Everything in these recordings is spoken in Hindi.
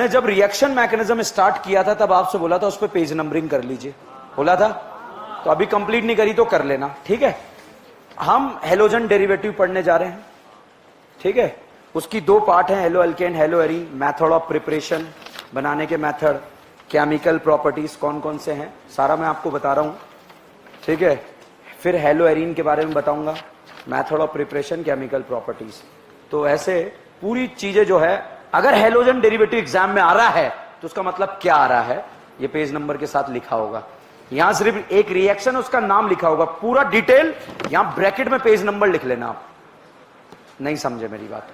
मैंने जब रिएक्शन मैकेनिज्म स्टार्ट किया था तब आपसे बोला था उस पर पेज नंबरिंग कर लीजिए, बोला था। तो अभी कंप्लीट नहीं करी तो कर लेना, ठीक है। हम हेलोजन डेरिवेटिव पढ़ने जा रहे हैं, ठीक है। उसकी दो पार्ट हैं, hello alkane, hello arene, method of preparation, बनाने के मेथड, केमिकल प्रॉपर्टीज कौन कौन से हैं, सारा मैं आपको बता रहा हूं, ठीक है। फिर हेलो एरीन के बारे में बताऊंगा, method of preparation, chemical properties. तो ऐसे पूरी चीजें जो है, अगर हेलोजन डेरिवेटिव एग्जाम में आ रहा है तो उसका मतलब क्या आ रहा है, ये पेज नंबर के साथ लिखा होगा। यहां सिर्फ एक रिएक्शन, उसका नाम लिखा होगा, पूरा डिटेल यहां ब्रैकेट में पेज नंबर लिख लेना। आप नहीं समझे मेरी बात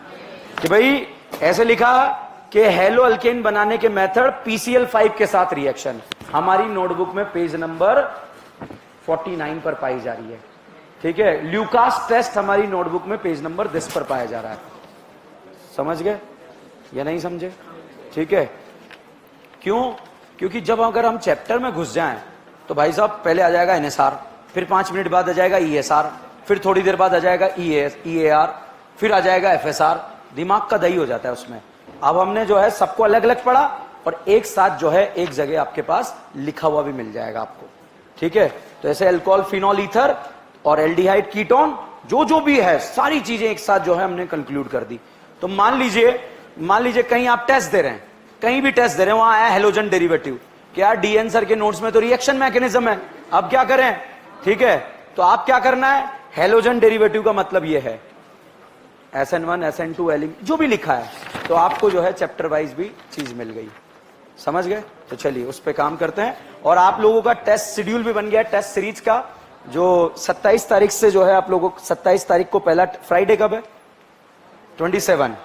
कि भाई ऐसे लिखा कि हेलो अल्केन बनाने के मेथड PCl5 के साथ रिएक्शन, हमारी नोटबुक में पेज नंबर 49 पर पाई जा रही है, ठीक है। ल्यूकास टेस्ट हमारी नोटबुक में पेज नंबर 10 पर पाया जा रहा है। समझ गए या नहीं समझे, ठीक है। क्यों? क्योंकि जब अगर हम चैप्टर में घुस जाएं तो भाई साहब पहले आ जाएगा NSR, फिर 5 मिनट बाद आ जाएगा ESR, फिर थोड़ी देर बाद आ जाएगा EAR, फिर आ जाएगा FSR, दिमाग का दही हो जाता है उसमें। अब हमने जो है सबको अलग अलग पढ़ा और एक साथ जो है एक जगह आपके पास लिखा हुआ भी मिल जाएगा आपको, ठीक है। तो ऐसे अल्कोहल, फिनॉल, ईथर और एल्डिहाइड, कीटोन, जो भी है सारी चीजें एक साथ जो है हमने कंक्लूड कर दी। तो मान लीजिए कहीं आप टेस्ट दे रहे हैं, कहीं भी टेस्ट दे रहे हैं, वहां आया हेलोजन डेरिवेटिव, क्या DN सर के नोट्स में तो रिएक्शन मैकेनिज्म है, अब क्या करें, ठीक है। तो आप क्या करना है, हेलोजन डेरिवेटिव का मतलब यह है SN1, SN2, एलिमेंट जो भी लिखा है, तो आपको जो है चैप्टर वाइज भी चीज मिल गई, समझ गए। तो चलिए उस पे काम करते हैं। और आप लोगों का टेस्ट शेड्यूल भी बन गया, टेस्ट सीरीज का, जो 27 तारीख से जो है आप लोगों को, 27 तारीख को पहला, फ्राइडे कब है, 27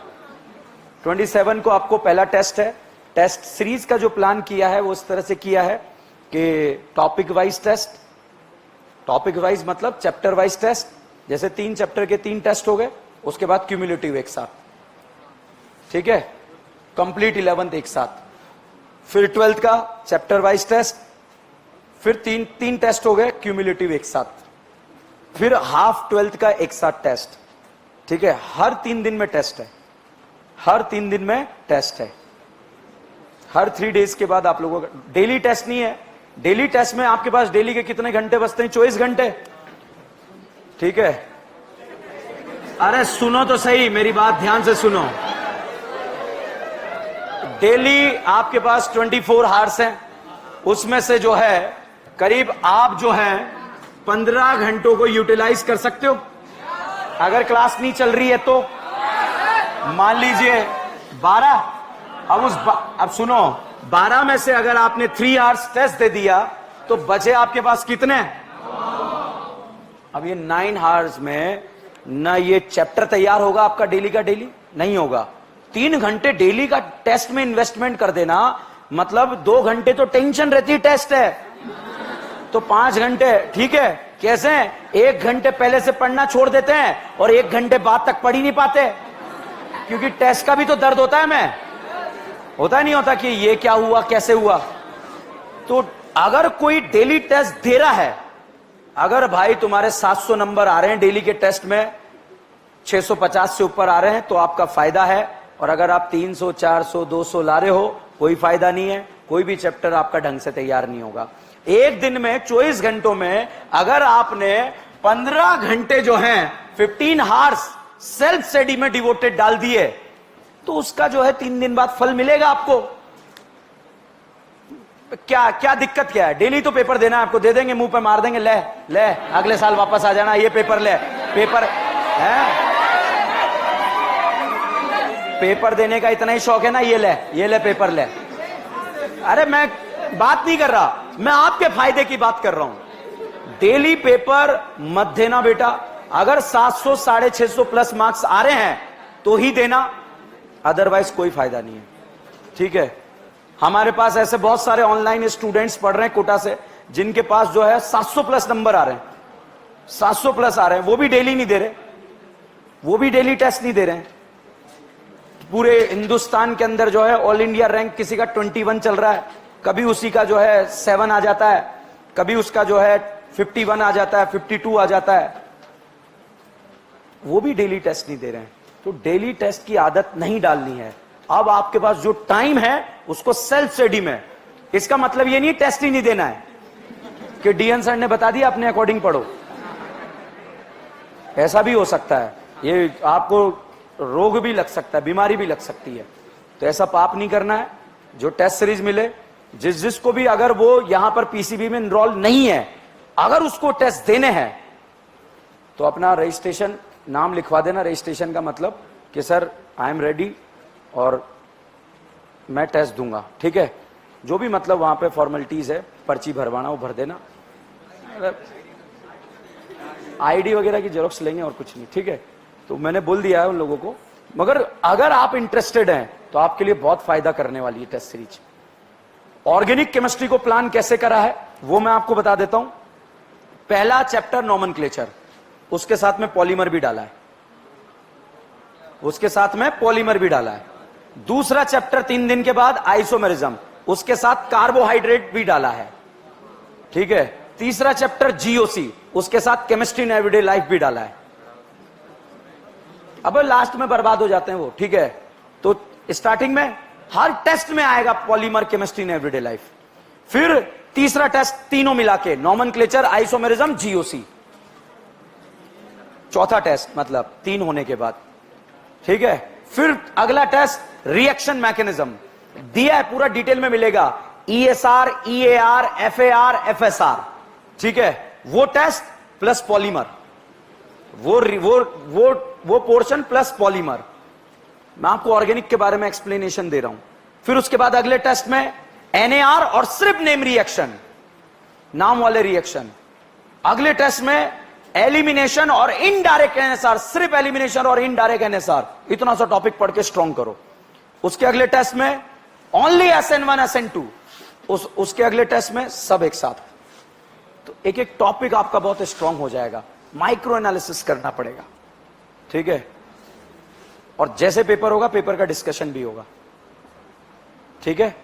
को आपको पहला टेस्ट है। टेस्ट सीरीज का जो प्लान किया है वो इस तरह से किया है कि topic wise test, topic wise मतलब चैप्टर वाइज टेस्ट, जैसे 3 चैप्टर के 3 टेस्ट हो गए, उसके बाद क्यूमुलेटिव एक साथ, ठीक है, कंप्लीट 11th एक साथ, फिर 12th का चैप्टर वाइज टेस्ट, फिर 3 टेस्ट हो गए क्यूमुलेटिव एक साथ, फिर हाफ 12th का एक साथ टेस्ट, ठीक है। हर 3 दिन में टेस्ट है, हर 3 दिन में टेस्ट है, हर 3 डेज के बाद आप लोगों का डेली टेस्ट नहीं है। डेली टेस्ट में आपके पास डेली के कितने घंटे बचते हैं, 24 घंटे, ठीक है। अरे सुनो तो सही, मेरी बात ध्यान से सुनो। डेली आपके पास 24 आवर्स हैं, उसमें से जो है करीब आप जो है 15 घंटों को यूटिलाइज कर सकते हो अगर क्लास नहीं चल रही है तो। मान लीजिए 12, अब सुनो, 12 में से अगर आपने 3 आवर्स टेस्ट दे दिया तो बचे आपके पास कितने। अब ये 9 आवर्स में ना ये चैप्टर तैयार होगा आपका डेली का डेली, नहीं होगा। 3 घंटे डेली का टेस्ट में इन्वेस्टमेंट कर देना, मतलब 2 घंटे तो टेंशन रहती है, टेस्ट है तो 5 घंटे, ठीक है। कैसे, 1 घंटे पहले से पढ़ना छोड़ देते हैं और 1 घंटे बाद तक पढ़ ही नहीं पाते, क्योंकि टेस्ट का भी तो दर्द होता है, मैं होता नहीं होता कि ये क्या हुआ, कैसे हुआ। तो अगर कोई डेली टेस्ट दे रहा है, अगर भाई तुम्हारे 700 नंबर आ रहे हैं डेली के टेस्ट में, 650 से ऊपर आ रहे हैं तो आपका फायदा है, और अगर आप 300, 400, 200 ला रहे हो कोई फायदा नहीं है, कोई भी चैप्टर आपका ढंग से तैयार नहीं होगा। एक दिन में 24 घंटों में अगर आपने 15 घंटे जो हैं 15 आवर्स सेल्फ स्टडी में डिवोटेड डाल दिए तो उसका जो है 3 दिन बाद फल मिलेगा आपको। क्या दिक्कत क्या है, डेली तो पेपर देना है आपको, दे देंगे, मुंह पे मार देंगे, ले अगले साल वापस आ जाना, ये पेपर ले, पेपर है, पेपर देने का इतना ही शौक है ना, ये ले पेपर ले। अरे मैं बात नहीं कर रहा, मैं आपके फायदे की बात कर रहा हूं। डेली पेपर मत देना बेटा, अगर 700, 650 प्लस मार्क्स आ रहे हैं तो ही देना, अदरवाइज कोई फायदा नहीं है, ठीक है। हमारे पास ऐसे बहुत सारे ऑनलाइन स्टूडेंट्स पढ़ रहे हैं कोटा से, जिनके पास जो है 700 प्लस नंबर आ रहे हैं, 700 प्लस आ रहे हैं, वो भी डेली नहीं दे रहे, वो भी डेली टेस्ट नहीं दे रहे हैं। पूरे हिंदुस्तान के अंदर जो है ऑल इंडिया रैंक किसी का 21 चल रहा है, कभी उसी का जो है 7 आ जाता है, कभी उसका जो है 51 आ जाता है, 52 आ जाता है, वो भी डेली टेस्ट नहीं दे रहे हैं। तो डेली टेस्ट की आदत नहीं डालनी है, अब आपके पास जो टाइम है उसको सेल्फ स्टडी में, इसका मतलब ये नहीं टेस्ट ही नहीं देना है कि डीएन सर ने बता दिया अपने अकॉर्डिंग पढ़ो, ऐसा भी हो सकता है, ये आपको रोग भी लग सकता है, बीमारी भी लग सकती है, तो ऐसा पाप नहीं करना है। जो टेस्ट सीरीज मिले, जिसको भी अगर वो यहां पर पीसीबी में इनरोल नहीं है, अगर उसको टेस्ट देने हैं तो अपना रजिस्ट्रेशन नाम लिखवा देना। रजिस्ट्रेशन का मतलब कि सर आई एम रेडी और मैं टेस्ट दूंगा, ठीक है। जो भी मतलब वहां पे फॉर्मेलिटीज है, पर्ची भरवाना वो भर देना, आईडी वगैरह की जेरोक्स लेंगे और कुछ नहीं, ठीक है। तो मैंने बोल दिया है उन लोगों को, मगर अगर आप इंटरेस्टेड हैं तो आपके लिए बहुत फायदा करने वाली है टेस्ट सीरीज। ऑर्गेनिक केमिस्ट्री को प्लान कैसे करा है वो मैं आपको बता देता हूं। पहला चैप्टर नॉमेनक्लेचर, उसके साथ में पॉलीमर भी डाला है, उसके साथ में पॉलीमर भी डाला है। दूसरा चैप्टर 3 दिन के बाद आइसोमेरिज्म, उसके साथ कार्बोहाइड्रेट भी डाला है, ठीक है। तीसरा चैप्टर जीओसी, उसके साथ केमिस्ट्री इन एवरीडे लाइफ भी डाला है। अब लास्ट में बर्बाद हो जाते हैं वो, ठीक है। तो स्टार्टिंग में हर टेस्ट में आएगा polymer, chemistry in everyday life, फिर तीसरा टेस्ट तीनों मिला के नॉमेनक्लेचर, आइसोमेरिज्म, जीओसी, चौथा टेस्ट मतलब 3 होने के बाद, ठीक है। फिर अगला टेस्ट रिएक्शन मैकेनिज्म दिया है, पूरा डिटेल में मिलेगा, ईएसआर, ईएआर, एफएआर, एफएसआर, ठीक है। वो टेस्ट प्लस पॉलीमर, वो पोर्शन प्लस पॉलीमर। मैं आपको ऑर्गेनिक के बारे में एक्सप्लेनेशन दे रहा हूं। फिर उसके बाद अगले टेस्ट में एनएआर और सिर्फ नेम रिएक्शन, नाम वाले रिएक्शन। अगले टेस्ट में एलिमिनेशन और इनडायरेक्ट एनएसआर, सिर्फ एलिमिनेशन और इनडायरेक्ट एनएसआर, इतना सा टॉपिक पढ़ के स्ट्रॉन्ग करो। उसके अगले टेस्ट में ओनली SN1 SN2, उसके अगले टेस्ट में सब एक साथ। तो एक एक टॉपिक आपका बहुत स्ट्रांग हो जाएगा, माइक्रो एनालिसिस करना पड़ेगा, ठीक है। और जैसे पेपर होगा, पेपर का डिस्कशन भी होगा, ठीक है।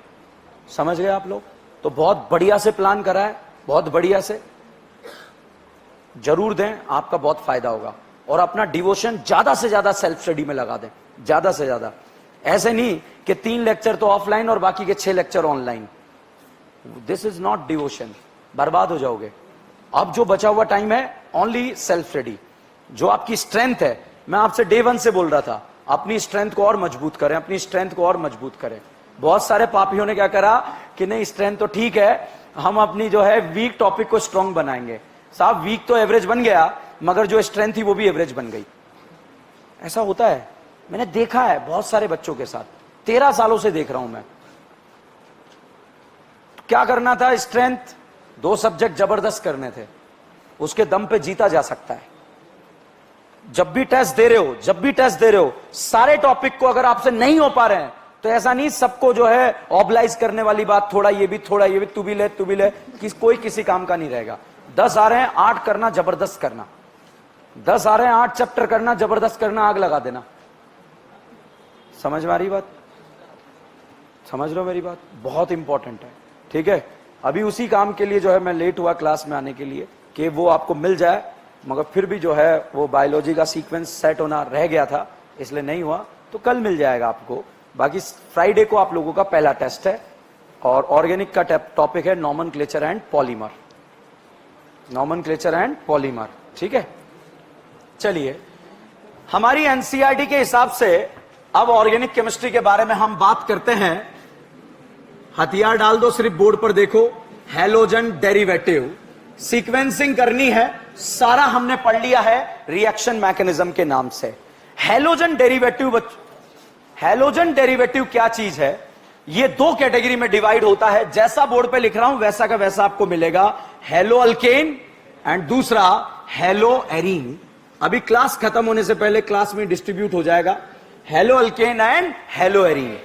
समझ गए आप लोग? तो बहुत बढ़िया से प्लान करा है, बहुत बढ़िया से, जरूर दें, आपका बहुत फायदा होगा। और अपना डिवोशन ज्यादा से ज्यादा सेल्फ स्टडी में लगा दें, ज्यादा से ज्यादा। ऐसे नहीं कि 3 लेक्चर तो ऑफलाइन और बाकी के 6 lecture online, this is not devotion, बर्बाद हो जाओगे। अब जो बचा हुआ टाइम है ओनली सेल्फ स्टडी। जो आपकी स्ट्रेंथ है, मैं आपसे डे 1 से बोल रहा था, अपनी स्ट्रेंथ को और मजबूत करें, अपनी स्ट्रेंथ को और मजबूत करें। बहुत सारे पापियों ने क्या करा कि नहीं स्ट्रेंथ तो ठीक है, हम अपनी जो है वीक टॉपिक को स्ट्रांग बनाएंगे। साहब वीक तो एवरेज बन गया, मगर जो स्ट्रेंथ थी वो भी एवरेज बन गई। ऐसा होता है, मैंने देखा है बहुत सारे बच्चों के साथ, 13 सालों से देख रहा हूं मैं। क्या करना था, स्ट्रेंथ 2 सब्जेक्ट जबरदस्त करने थे, उसके दम पे जीता जा सकता है। जब भी टेस्ट दे रहे हो, सारे टॉपिक को अगर आपसे नहीं हो पा रहे हैं तो ऐसा नहीं सबको जो है ऑब्लाइज करने वाली बात, थोड़ा ये भी, तू भी ले, कोई किसी काम का नहीं रहेगा। 10 आ रहे हैं, 8 करना, जबरदस्त करना। 10 आ रहे हैं, 8 चैप्टर करना, जबरदस्त करना, आग लगा देना। समझ में आ रही बात? समझ लो मेरी बात, बहुत इंपॉर्टेंट है, ठीक है। अभी उसी काम के लिए जो है मैं लेट हुआ क्लास में आने के लिए कि वो आपको मिल जाए, मगर फिर भी जो है वो बायोलॉजी का सीक्वेंस सेट होना रह गया था, इसलिए नहीं हुआ। तो कल मिल जाएगा आपको। बाकी फ्राइडे को आप लोगों का पहला टेस्ट है और ऑर्गेनिक का टॉपिक है nomenclature and polymer, nomenclature and polymer, ठीक है। चलिए, हमारी एनसीईआरटी के हिसाब से अब ऑर्गेनिक केमिस्ट्री के बारे में हम बात करते हैं। हथियार डाल दो, सिर्फ बोर्ड पर देखो, हैलोजन डेरिवेटिव सीक्वेंसिंग करनी है, सारा हमने पढ़ लिया है रिएक्शन मैकेनिज्म के नाम से। हैलोजन डेरिवेटिव क्या चीज है? ये 2 कैटेगरी में डिवाइड होता है, जैसा बोर्ड पे लिख रहा हूं वैसा का वैसा आपको मिलेगा। हेलो अल्केन एंड दूसरा हेलो एरीन। अभी क्लास खत्म होने से पहले क्लास में डिस्ट्रीब्यूट हो जाएगा, hello alkane and hello arene.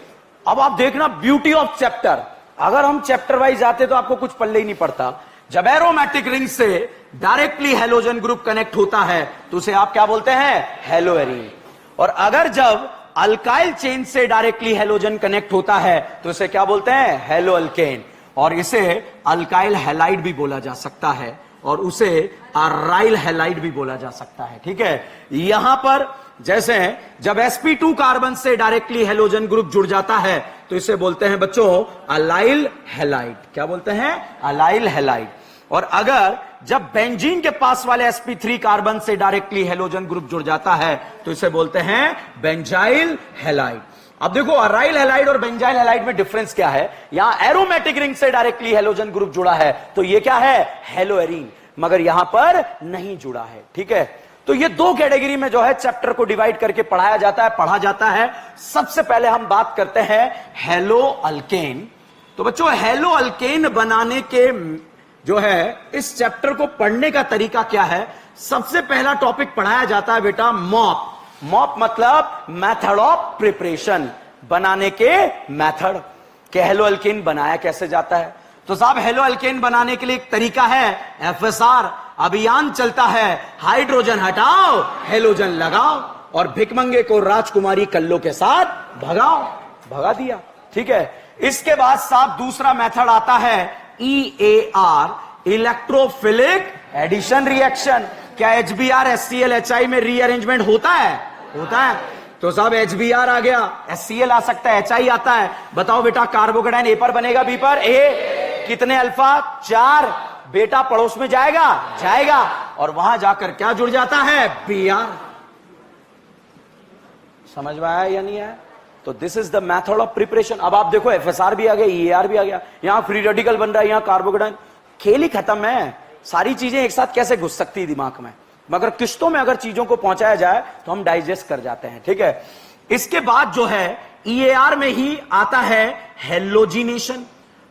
अब आप देखना ब्यूटी ऑफ चैप्टर, अगर हम चैप्टर वाइज आते तो आपको कुछ पल्ले ही नहीं पड़ता। जब एरोमेटिक रिंग से डायरेक्टली हेलोजन ग्रुप कनेक्ट होता है तो उसे आप क्या बोलते हैं? Hello arene. और अगर जब अल्काइल चेन से डायरेक्टली हेलोजन कनेक्ट होता है तो इसे क्या बोलते हैं? Hello alkane. और इसे अल्काइल हैलाइड भी बोला जा सकता है और उसे अराइल हैलाइड भी बोला जा सकता है, ठीक है। यहां पर जैसे जब sp2 कार्बन से डायरेक्टली हेलोजन ग्रुप जुड़ जाता है तो इसे बोलते हैं बच्चों अलाइल हैलाइड। क्या बोलते हैं? Allyl halide. और अगर जब बेंजीन के पास वाले sp3 कार्बन से डायरेक्टली हेलोजन ग्रुप जुड़ जाता है तो इसे बोलते हैं बेंजाइल हैलाइड। अब देखो अराइल हैलाइड और बेंजाइल हैलाइड में डिफरेंस क्या है? यहां एरोमेटिक रिंग से डायरेक्टली हेलोजन ग्रुप जुड़ा है तो ये क्या है? हेलोएरीन, मगर यहां पर नहीं जुड़ा है। ठीक है, तो ये दो कैटेगरी में जो है चैप्टर को डिवाइड करके पढ़ाया जाता है, पढ़ा जाता है। सबसे पहले हम बात करते हैं हेलो अल्केन। तो बच्चों हेलो अल्केन बनाने के जो है इस चैप्टर को पढ़ने का तरीका क्या है? सबसे पहला टॉपिक पढ़ाया जाता है बेटा मॉप। मॉप मतलब मेथड ऑफ प्रिपरेशन, बनाने के मेथड के हेलो अल्केन बनाया कैसे जाता है। तो साहब हेलो अल्केन बनाने के लिए एक तरीका है एफएसआर, अभियान चलता है हाइड्रोजन हटाओ हेलोजन लगाओ, और भिकमंगे को राजकुमारी कल्लो के साथ भगाओ, भगा दिया। ठीक है, इसके बाद साहब दूसरा मेथड आता है EAR, इलेक्ट्रोफिलिक एडिशन रिएक्शन। क्या HBr HCl HI में रीअरेंजमेंट होता है? होता है। तो साहब HBr आ गया, HCl आ सकता है, HI आता है। बताओ बेटा कार्बोकेटाइन ए पर बनेगा बी पर? ए। कितने अल्फा? 4। बेटा पड़ोस में जाएगा, जाएगा, और वहां जाकर क्या जुड़ जाता है? Br। समझ में आया या नहीं आया? तो this is the method of preparation. अब आप देखो FSR भी आ गया, EAR भी आ गया, यहां फ्री रेडिकल बन रहा है, यहां कार्बोकेटाइन। खेल ही खत्म है। सारी चीजें एक साथ कैसे घुस सकती है दिमाग में, मगर किस्तों में अगर चीजों को पहुंचाया जाए तो हम डाइजेस्ट कर जाते हैं। ठीक है, इसके बाद जो है EAR में ही आता है हेलोजिनेशन।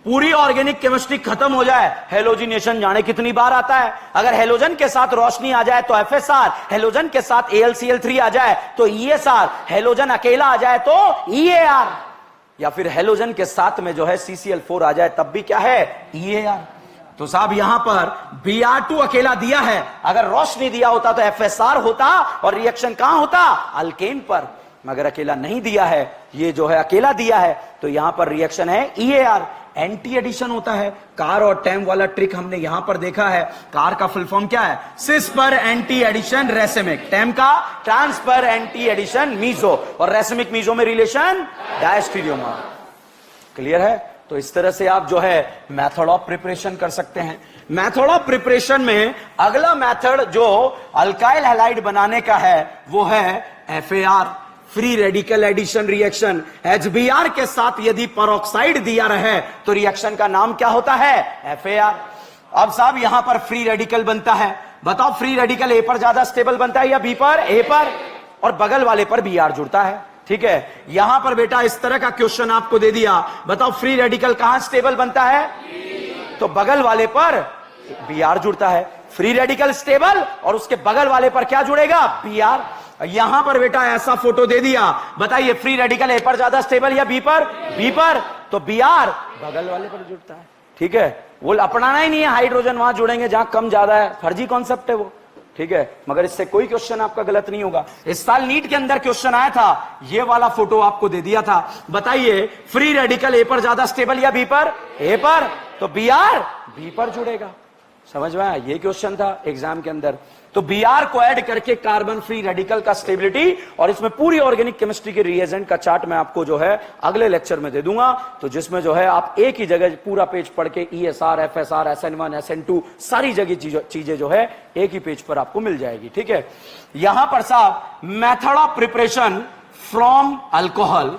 पूरी ऑर्गेनिक केमिस्ट्री खत्म हो जाए, हेलोजिनेशन जाने कितनी बार आता है। अगर हेलोजन के साथ रोशनी आ जाए तो FSR, हेलोजन के साथ AlCl3 आ जाए तो ESR, हेलोजन अकेला आ जाए तो EAR, या फिर हेलोजन के साथ में जो है CCl4 आ जाए तब भी क्या है? EAR। तो साहब यहां पर Br2 अकेला दिया है, अगर रोशनी दिया होता तो FSR होता और रिएक्शन कहां होता? अल्केन पर, मगर अकेला नहीं दिया है, ये जो है अकेला दिया है तो यहां पर रिएक्शन है EAR। एंटी एडिशन होता है, कार और टैम वाला ट्रिक हमने यहां पर देखा है। कार का फुल फॉर्म क्या है? सिस पर एंटी एडिशन रेसेमिक, टैम का ट्रांस पर एंटी एडिशन मीजो, और रेसेमिक मीजो में रिलेशन डायस्टीरियोमर। क्लियर है? तो इस तरह से आप जो है मेथड ऑफ प्रिपरेशन कर सकते हैं। मेथड ऑफ प्रिपरेशन में अगला मेथड जो अल्काइल हैलाइड बनाने का है वो है FAR, free radical addition reaction. HBr के साथ यदि पेरोक्साइड दिया रहे तो रिएक्शन का नाम क्या होता है? FAR। अब साहब यहां पर फ्री रेडिकल बनता है, बताओ फ्री रेडिकल A पर ज्यादा स्टेबल बनता है या B पर? A पर, और बगल वाले पर Br जुड़ता है। ठीक है, यहां पर बेटा इस तरह का क्वेश्चन आपको दे दिया, बताओ फ्री रेडिकल कहां स्टेबल बनता है? तो बगल वाले पर Br जुड़ता है। फ्री रेडिकल स्टेबल और उसके बगल वाले पर क्या जुड़ेगा? Br। यहां पर बेटा ऐसा फोटो दे दिया, बताइए फ्री रेडिकल A पर ज्यादा स्टेबल या B पर? B पर, तो Br बगल वाले पर जुड़ता है। ठीक है, वो अपनाना ही नहीं है हाइड्रोजन वहां जुड़ेंगे जहां कम ज्यादा है, फर्जी कॉन्सेप्ट है वो। ठीक है, मगर इससे कोई क्वेश्चन आपका गलत नहीं होगा। इस साल नीट के अंदर क्वेश्चन आया था, ये वाला फोटो आपको दे दिया था, बताइए फ्री रेडिकल A पर ज्यादा स्टेबल या B पर? A पर, तो Br B पर जुड़ेगा। समझ में आया? ये क्वेश्चन था एग्जाम के अंदर। तो Br को ऐड करके कार्बन फ्री रेडिकल का स्टेबिलिटी और इसमें पूरी ऑर्गेनिक केमिस्ट्री के रिएजेंट का चार्ट मैं आपको जो है अगले लेक्चर में दे दूंगा, तो जिसमें जो है आप एक ही जगह पूरा पेज पढ़ के ESR, FSR, SN1, SN2 सारी जगह चीजें जो है एक ही पेज पर आपको मिल जाएगी। ठीक है, यहां पर साहब method of preparation from alcohol,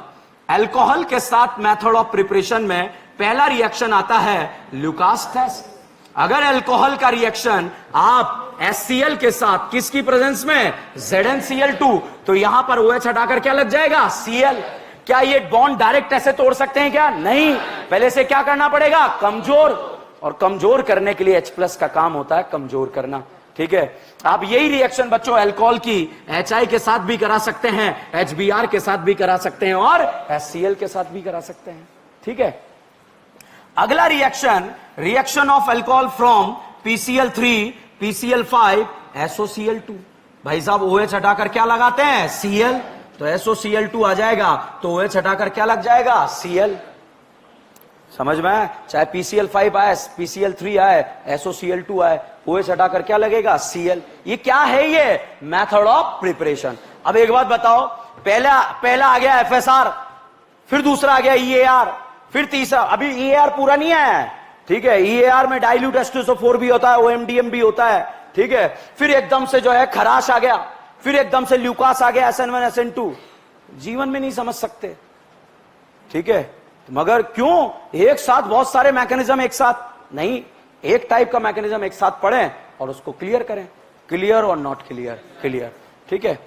alcohol के साथ मेथड ऑफ प्रिपरेशन में पहला रिएक्शन आता है लुकास टेस्ट। अगर अल्कोहल का रिएक्शन आप HCl के साथ किसकी प्रेजेंस में? ZnCl2, तो यहां पर OH हटाकर क्या लग जाएगा? Cl। क्या ये बॉन्ड डायरेक्ट ऐसे तोड़ सकते हैं क्या? नहीं, पहले से क्या करना पड़ेगा? कमजोर, और कमजोर करने के लिए H+ का काम होता है कमजोर करना। ठीक है, आप यही रिएक्शन बच्चों अल्कोहल की HI के साथ भी करा सकते हैं, HBr के साथ भी करा सकते हैं, और HCl के साथ भी करा सकते हैं। ठीक है, अगला reaction, reaction of alcohol from PCl3, PCl5, SOCl2। भाई साहब OH हटाकर क्या लगाते हैं? Cl, तो SOCl2 आ जाएगा, तो OH हटाकर क्या लग जाएगा? Cl। समझ में आए? चाहे PCl5 आए, PCl3 आए, SOCl2 आए, OH हटाकर क्या लगेगा? Cl। ये क्या है? ये मेथड ऑफ प्रिपरेशन। अब एक बात बताओ, पहला आ गया FSR, फिर दूसरा आ गया EAR, फिर तीसरा, अभी EAR पूरा नहीं आया है, ठीक है। EAR में डाइल्यूट H2SO4 भी होता है, OMDM भी होता है, ठीक है। फिर एकदम से जो है खराश आ गया, फिर एकदम से ल्यूकास आ गया, SN1 SN2। जीवन में नहीं समझ सकते, ठीक है। मगर क्यों एक साथ बहुत सारे मैकेनिज्म एक साथ नहीं, एक टाइप का मैकेनिज्म एक साथ पढ़ें और उसको क्लियर करें, क्लियर और नॉट क्लियर, क्लियर, ठीक है।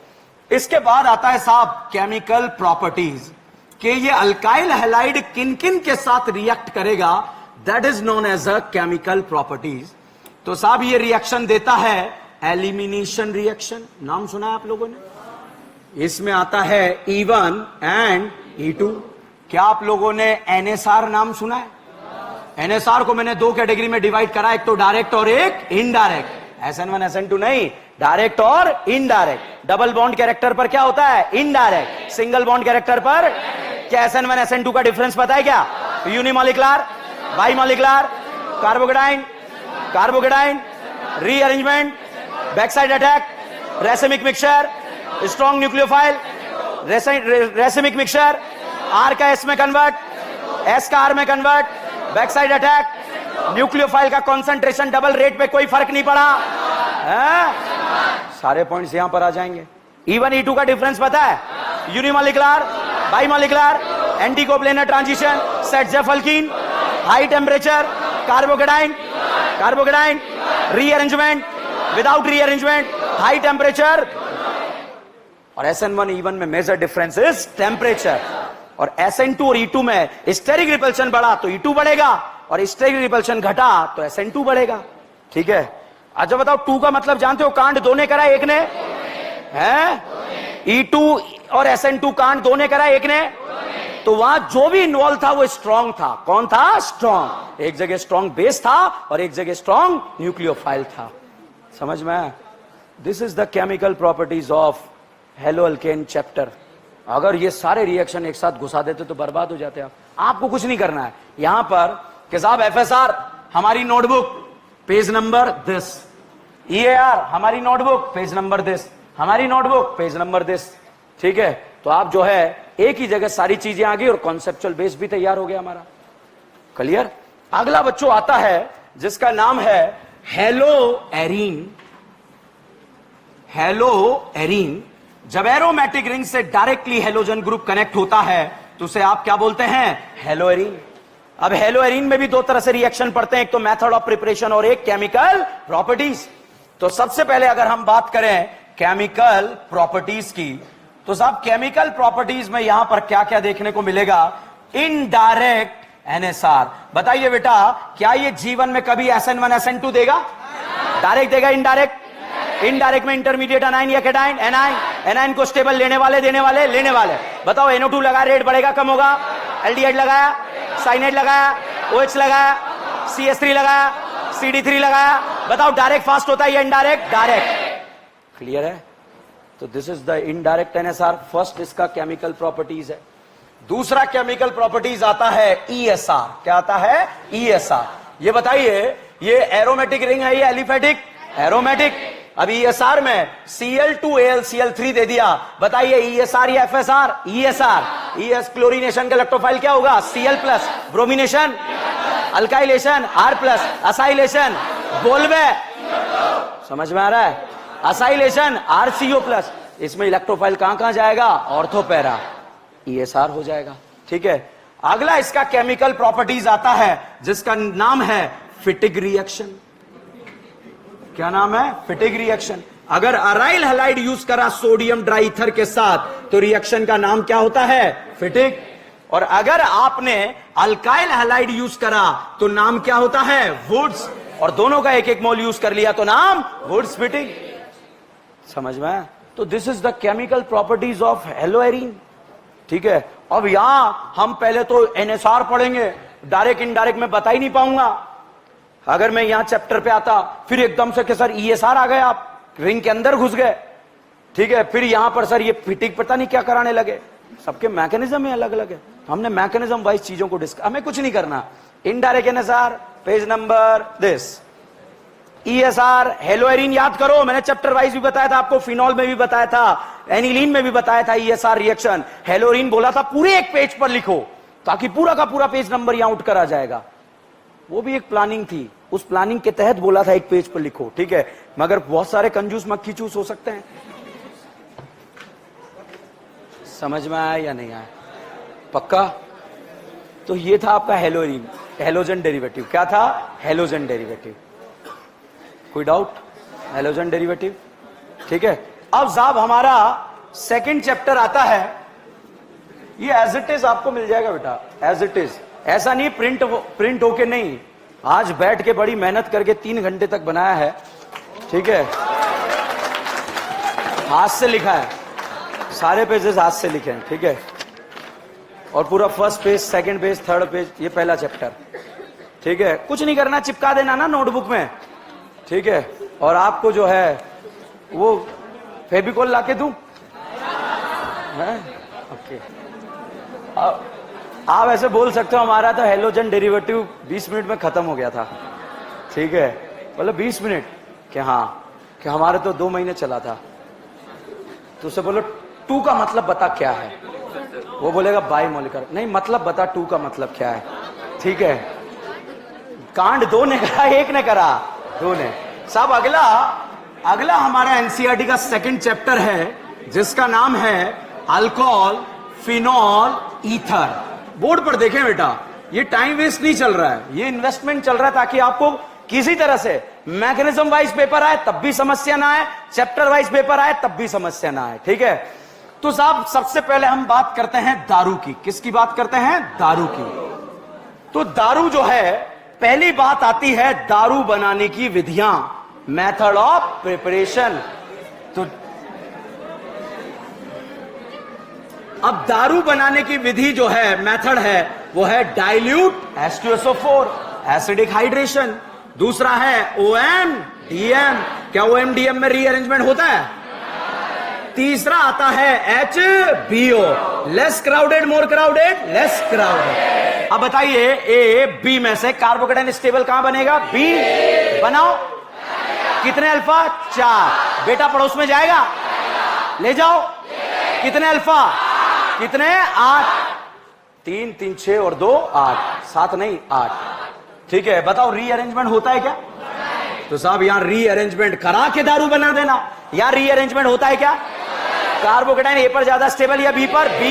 इसके बाद आता है साहब केमिकल प्रॉपर्टीज, कि ये अल्काइल हैलाइड किन किन के साथ रिएक्ट करेगा, that is known as a chemical properties. तो साहब ये रिएक्शन देता है एलिमिनेशन रिएक्शन, नाम सुना है आप लोगों ने। इसमें आता है E1 एंड E2। क्या आप लोगों ने NSR नाम सुना है? NSR को मैंने दो कैटेगरी में डिवाइड करा, एक तो डायरेक्ट और एक इनडायरेक्ट। SN1 SN2 नहीं, डायरेक्ट और इनडायरेक्ट। डबल बॉन्ड कैरेक्टर पर क्या होता है? इनडायरेक्ट। सिंगल बॉन्ड कैरेक्टर पर क्या SN1 SN2 का डिफरेंस पता है क्या? Unimolecular, bimolecular, carbocation, carbocation, rearrangement, backside attack, racemic mixture, strong nucleophile, racemic mixture, R का S में कन्वर्ट, S का R में कन्वर्ट, बैकसाइड अटैक, न्यूक्लियोफाइल का कॉन्सेंट्रेशन डबल, रेट पे कोई फर्क नहीं पड़ा है? सारे पॉइंट्स यहां पर आ जाएंगे। E1 E2 का डिफरेंस पता है? Unimolecular, bimolecular, anticoplanar transition, Saytzeff alkene, high temperature, carbocation, carbocation, rearrangement, without rearrangement, high temperature. और SN1 E1 में मेजर डिफरेंस इज टेम्परेचर। और SN2 और E2 में स्टेरिक रिपल्शन बढ़ा तो E2 बढ़ेगा, और स्टेरिक रिपल्शन घटा तो SN2 बढ़ेगा, ठीक है। अच्छा बताओ 2 का मतलब जानते हो? कांड दो ने करा एक ने, है? E2 और SN2 कांड दो ने करा एक ने, तो वहां जो भी इन्वॉल्व था वो स्ट्रांग था। कौन था? स्ट्रांग। एक जगह स्ट्रांग बेस था और एक जगह स्ट्रांग न्यूक्लियोफाइल था। समझ में? This is the chemical properties of hello alkane chapter. अगर ये सारे रिएक्शन एक साथ घुसा देते तो बर्बाद हो जाते आप। आपको कुछ नहीं करना है यहां पर कि साहब FSR हमारी notebook page number this, EAR हमारी नोटबुक पेज नंबर दिस, हमारी नोटबुक पेज नंबर दिस, ठीक है। तो आप जो है एक ही जगह सारी चीजें आ गई और कॉन्सेप्चुअल बेस भी तैयार हो गया हमारा, क्लियर। अगला बच्चों आता है जिसका नाम है हेलो एरीन। हेलो एरीन जब एरोमेटिक रिंग से डायरेक्टली हेलोजन ग्रुप कनेक्ट होता है तो उसे आप क्या बोलते हैं? Hello arene. अब हेलो एरीन में भी दो तरह से रिएक्शन पढ़ते हैं, एक तो मेथड ऑफ प्रिपरेशन और एक केमिकल प्रॉपर्टीज। तो सबसे पहले अगर हम बात करें केमिकल प्रॉपर्टीज की, तो साहब केमिकल प्रॉपर्टीज में यहां पर क्या क्या देखने को मिलेगा? Indirect NSR। बताइए बेटा, क्या ये जीवन में कभी SN1 SN2 देगा? डायरेक्ट देगा? इनडायरेक्ट? इनडायरेक्ट में इंटरमीडिएट अनाइन या कैटाइन, एनाइन, एनाइन को स्टेबल लेने वाले, देने वाले, लेने वाले। बताओ NO2 लगाया, रेट बढ़ेगा कम होगा? एल्डिहाइड लगाया, साइनाइड लगाया, OH लगाया, CS3 लगाया, CD3 लगाया, बताओ डायरेक्ट फास्ट होता है या इनडायरेक्ट? डायरेक्ट। क्लियर है? तो this is the indirect NSR। First इसका केमिकल प्रॉपर्टीज है। दूसरा केमिकल प्रॉपर्टीज आता है ESR। क्या आता है? ESR। ये बताइए, ये एरोमेटिक रिंग है या एलिफेटिक? एरोमेटिक। अब ESR में Cl2AlCl3 दे दिया। बताइए ESR या FSR? ESR। ES क्लोरीनेशन का इलेक्ट्रोफाइल क्या होगा? Cl+। Bromination, alkylation R+। Acylation बोलबे, समझ में आ रहा है? Acylation RCO+। इसमें इलेक्ट्रोफाइल कहां कहां जाएगा? ऑर्थोपैरा, ESR हो जाएगा, ठीक है। अगला इसका केमिकल प्रॉपर्टीज आता है जिसका नाम है फिटिग रिएक्शन। क्या नाम है? फिटिग रिएक्शन। अगर अराइल हैलाइड यूज करा सोडियम ड्राईथर के साथ तो रिएक्शन का नाम क्या होता है? फिटिग। और अगर आपने अल्काइल हैलाइड यूज करा तो नाम क्या होता है? वुड्स। और दोनों का एक एक मोल यूज कर लिया तो नाम वुड्स फिटिग। समझ में? तो this is the chemical properties of hello arene, ठीक है। अब यहां हम पहले तो NSR पढ़ेंगे, डायरेक्ट इनडायरेक्ट में बता ही नहीं पाऊंगा। अगर मैं यहां चैप्टर पे आता फिर एकदम से कि सर ESR आ गए, आप रिंग के अंदर घुस गए, ठीक है। फिर यहां पर सर ये फिटिग पता नहीं क्या कराने लगे। सबके मैकेनिज्म ही अलग अलग है। हमने मैकेनिज्म वाइज चीजों को डिस्कस, हमें कुछ नहीं करना। Indirect NSR page number this, ESR hello arene याद करो, मैंने चैप्टर वाइज भी बताया था आपको, फिनॉल में भी बताया था। एनिलीन में भी बताया था ESR रिएक्शन। हेलोरीन बोला था पूरे एक पेज पर लिखो ताकि पूरा का पूरा पेज नंबर यहां उठ कर आ जाएगा। वो भी एक प्लानिंग थी, उस प्लानिंग के तहत बोला था एक पेज पर लिखो, ठीक है। मगर बहुत सारे कंजूस मक्खी चूस हो सकते हैं। समझ में आया या नहीं आया? पक्का? तो ये था आपका हेलोरीन, हेलोजन डेरिवेटिव। क्या था? Halogen derivative. कोई डाउट? हेलोजन डेरिवेटिव, ठीक है। अब साहब हमारा सेकंड चैप्टर आता है। ये एज इट इज आपको मिल जाएगा बेटा, एज इट इज। ऐसा नहीं प्रिंट होके नहीं, आज बैठ के बड़ी मेहनत करके 3 घंटे तक बनाया है, ठीक है। हाथ से लिखा है, सारे पेजेस हाथ से लिखे हैं, ठीक है। और पूरा first page, second page, third page, ये पहला चैप्टर, ठीक है। कुछ नहीं करना, चिपका देना ना नोटबुक में, ठीक है। और आपको जो है वो फेविकॉल लाके दूं? ओके। आप ऐसे बोल सकते हो हमारा तो हेलोजन डेरिवेटिव 20 मिनट में खत्म हो गया था, ठीक है। मतलब 20 मिनट कि हाँ, कि हमारे तो 2 महीने चला था। तो उसे बोलो 2 का मतलब बता क्या है। वो बोलेगा बायोमोलिकुलर। नहीं, मतलब बता 2 का मतलब क्या है, ठीक है। कांड 2 ने करा, 1 ने करा, 2 ने। साहब अगला हमारा एनसीईआरटी का सेकंड चैप्टर है जिसका नाम है अल्कोहल, फिनॉल, ईथर। बोर्ड पर देखें बेटा, ये टाइम वेस्ट नहीं चल रहा है, ये इन्वेस्टमेंट चल रहा है ताकि आपको किसी तरह से मैकेनिज्म वाइज पेपर आए तब भी समस्या ना आए, चैप्टर वाइज पेपर आए तब भी समस्या ना आए, ठीक है। तो साहब सबसे पहले हम बात करते हैं दारू की। किसकी बात करते हैं? दारू की। तो दारू जो है, पहली बात आती है दारू बनाने की विधियां, मेथड ऑफ प्रिपरेशन। तो अब दारू बनाने की विधि जो है, मेथड है, वो है डाइल्यूट H2SO4, एसिडिक हाइड्रेशन। दूसरा है OMDM। क्या OMDM में रीअरेंजमेंट होता है? तीसरा आता है HBO, लेस क्राउडेड, मोर क्राउडेड, लेस क्राउडेड। अब बताइए A, B में से कार्बोकेटाइन स्टेबल कहां बनेगा? B। बनाओ। कितने अल्फा? 4। बेटा पड़ोस में जाएगा, ले जाओ। कितने अल्फा? कितने? 8। 3 3 6 और 2 8, 7 नहीं 8, ठीक है। बताओ रीअरेंजमेंट होता है क्या? तो साहब यहां रीअरेंजमेंट करा के दारू बना देना। यहां रीअरेंजमेंट होता है क्या? कार्बोकेटाइन A पर ज्यादा स्टेबल या B पर? B।